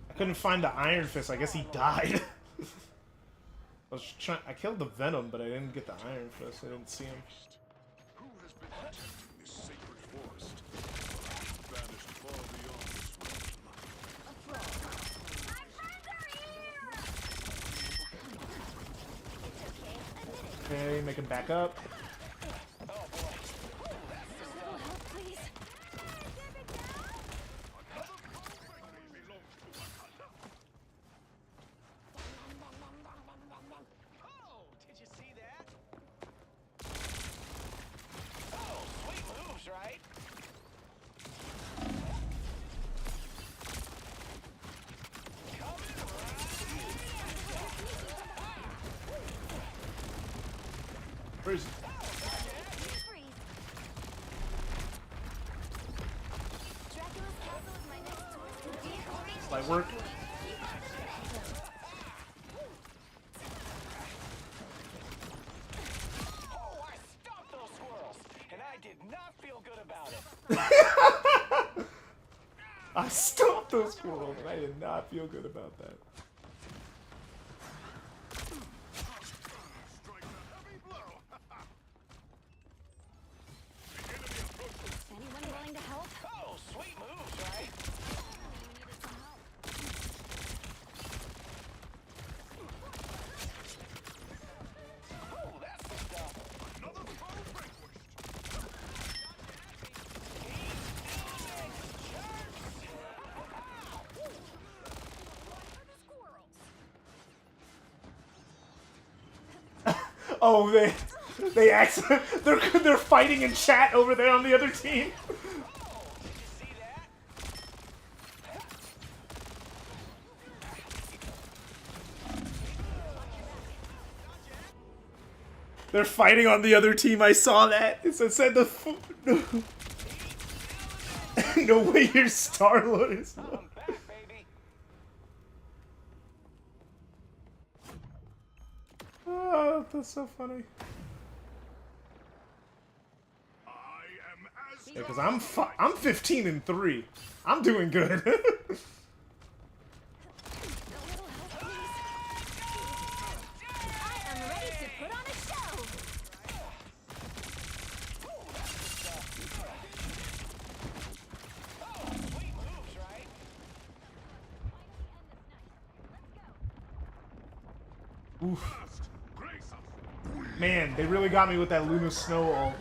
I couldn't find the Iron Fist. I guess he died. I killed the Venom, but I didn't get the Iron Fist. I didn't see him. Who has been protecting this sacred forest? Banished far beyond this realm. Okay, make him back up. Oh, did you see that? Oh, sweet moves, right? Where is he? Light work. Oh, I stopped those squirrels, and I did not feel good about it. I stopped those squirrels, and I did not feel good about that. Strike a heavy blow. Anyone willing to help? Oh, sweet moves, right? Oh, that's the stuff. Another foe vanquished. Oh, they accident. They're fighting in chat over there on the other team. See that? They're fighting on the other team. I saw that. It said the. No way, your Star-Lord is. I'm back, baby. Oh, that's so funny. I am as Yeah, because I'm 15-3. I'm doing good. I am ready to put on a show. Sweet moves, right? Oof. Grace us. Man, they really got me with that Luna Snow ult.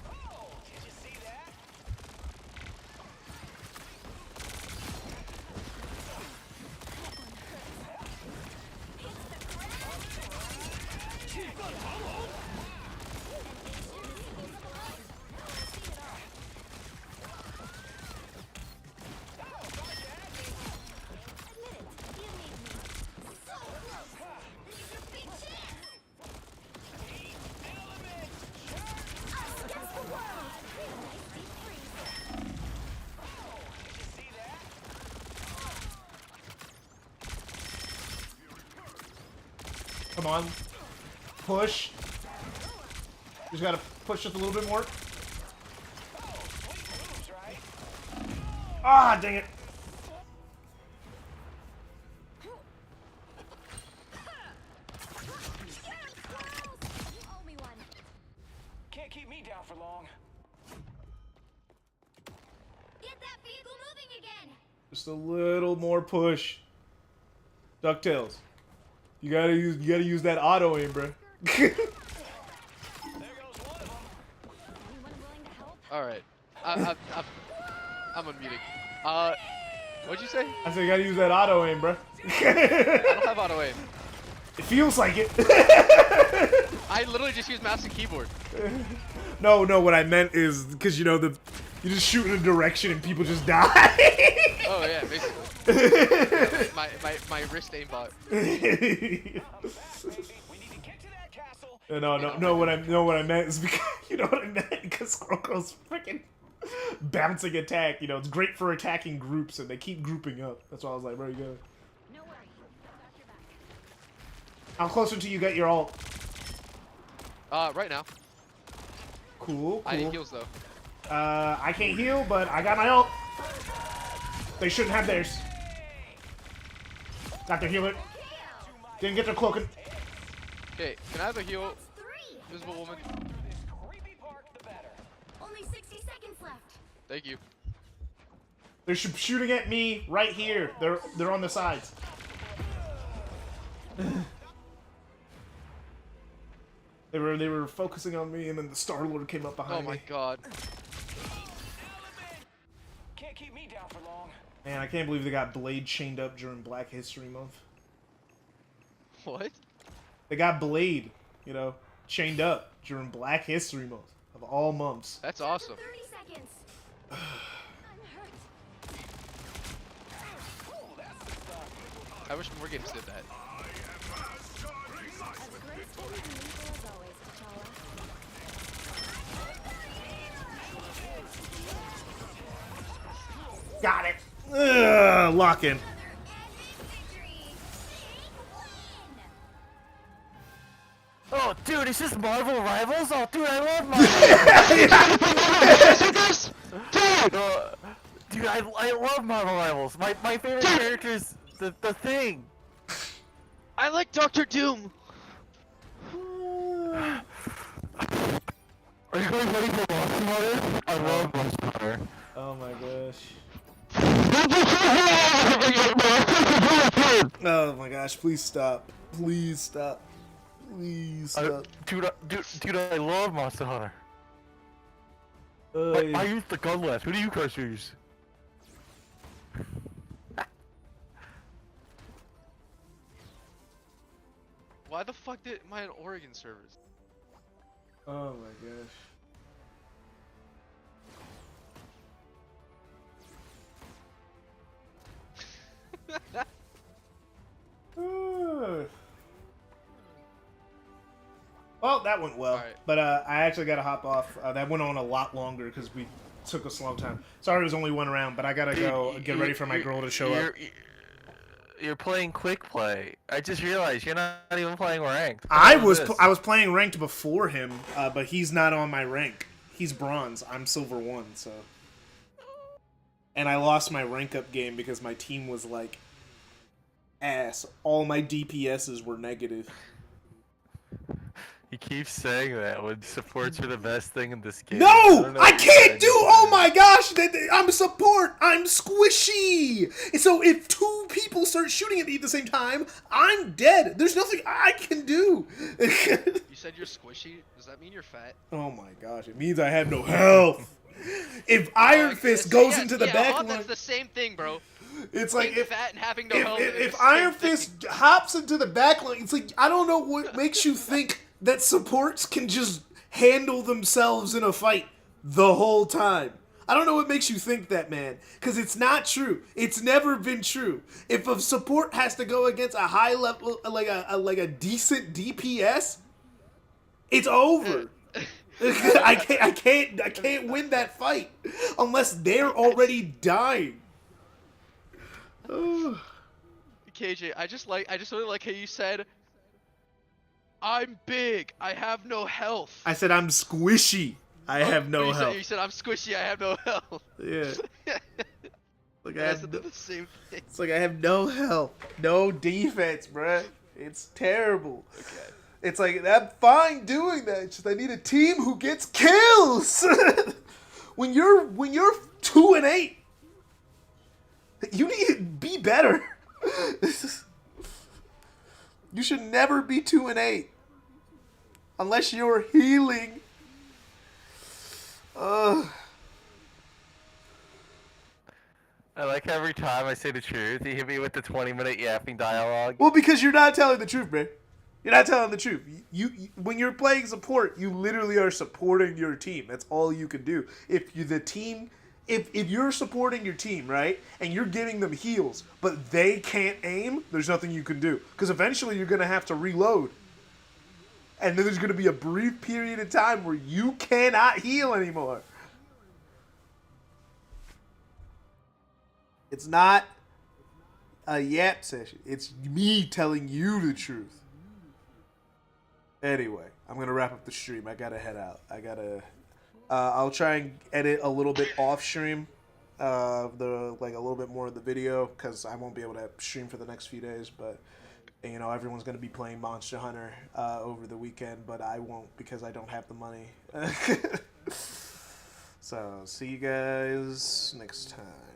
Oh, did you see that? Come on. Push. Just gotta push just a little bit more. Ah, dang it. You owe me one. Can't keep me down for long. Get that vehicle moving again. Just a little more push. DuckTales. You gotta use that auto aim, bro. There goes one of them. Anyone willing to help? All right. I'm unmuting. What'd you say? I said you gotta use that auto aim, bro. I don't have auto aim. It feels like it. I literally just use mouse and keyboard. No, what I meant is because you just shoot in a direction and people just die. Oh yeah, basically. My wrist aimbot. No. What I meant is because you know what I meant because Squirrel's freaking bouncing attack. You know, it's great for attacking groups and they keep grouping up. That's why I was like, bro, you go. No worries. Got your back. How close until you get your ult? Right now. Cool. I need heals though. I can't heal, but I got my ult. They shouldn't have theirs. Got their healer. Didn't get their cloaking. Okay, can I have a heal, Three. Invisible Woman? Only 60 seconds left. Thank you. They're shooting at me right here. They're on the sides. They were focusing on me, and then the Star-Lord came up behind Oh my me. god. Can't keep me down for long. Man, I can't believe they got Blade chained up during Black History Month. What? They got Blade, you know, chained up during Black History Month of all months. That's awesome. 30 seconds. I'm hurt. I wish more games did that. As graceful and lethal as always, T'Challa. Got it. Ugh, lock in. Oh, dude, it's just Marvel Rivals? Oh, dude, I love Marvel Dude, I love Marvel Rivals. My favorite character is the Thing. I like Doctor Doom. Are you guys ready for Monster Hunter? I love Monster Hunter. Oh my gosh. Oh my gosh, please stop. Please stop. Please stop. Dude, I love Monster Hunter. I use the Gunless. Who do you guys use? Why the fuck did my Oregon servers? Oh my gosh. Well, that went well, Alright. but I actually got to hop off. That went on a lot longer because we took us a long time. Sorry it was only one round, but I gotta go get ready for my girl to show up. You're playing quick play. I just realized you're not even playing ranked. I was playing ranked before him, but he's not on my rank. He's bronze. I'm silver 1, so. And I lost my rank up game because my team was like ass. All my DPSs were negative. He keeps saying that when supports are the best thing in this game. No, I can't do. Oh my gosh, I'm a support. I'm squishy. So if 2 people start shooting at me at the same time, I'm dead. There's nothing I can do. You said you're squishy? Does that mean you're fat? Oh my gosh, it means I have no health. If Iron Fist goes into the back line, that's the same thing, bro. it's like Being fat and having no health. is if the Iron same thing. Fist hops into the back line, it's like I don't know what makes you think that supports can just handle themselves in a fight the whole time. I don't know what makes you think that, man, because it's not true. It's never been true. If a support has to go against a high level, like a decent DPS, it's over. I can't win that fight unless they're already dying. KJ, I just really like how you said, "I'm big. I have no health." I said I'm squishy. I have no you health. You said I'm squishy. I have no health. Yeah. Like I I have said no, the same thing. it's like I have no health, no defense, bruh. It's terrible. Okay. It's like I'm fine doing that. It's just I need a team who gets kills. when you're 2-8, you need to be better. You should never be 2-8 unless you're healing. I like every time I say the truth, you hit me with the 20-minute yapping dialogue. Well, because you're not telling the truth, bro. You're not telling the truth. You when you're playing support, you literally are supporting your team. That's all you can do. If you're supporting your team, right, and you're giving them heals, but they can't aim, there's nothing you can do. Because eventually you're gonna have to reload, and then there's gonna be a brief period of time where you cannot heal anymore. It's not a yap session. It's me telling you the truth. Anyway, I'm gonna wrap up the stream. I gotta head out. I'll try and edit a little bit off stream, a little bit more of the video, because I won't be able to stream for the next few days. But you know, everyone's gonna be playing Monster Hunter over the weekend, but I won't because I don't have the money. So see you guys next time.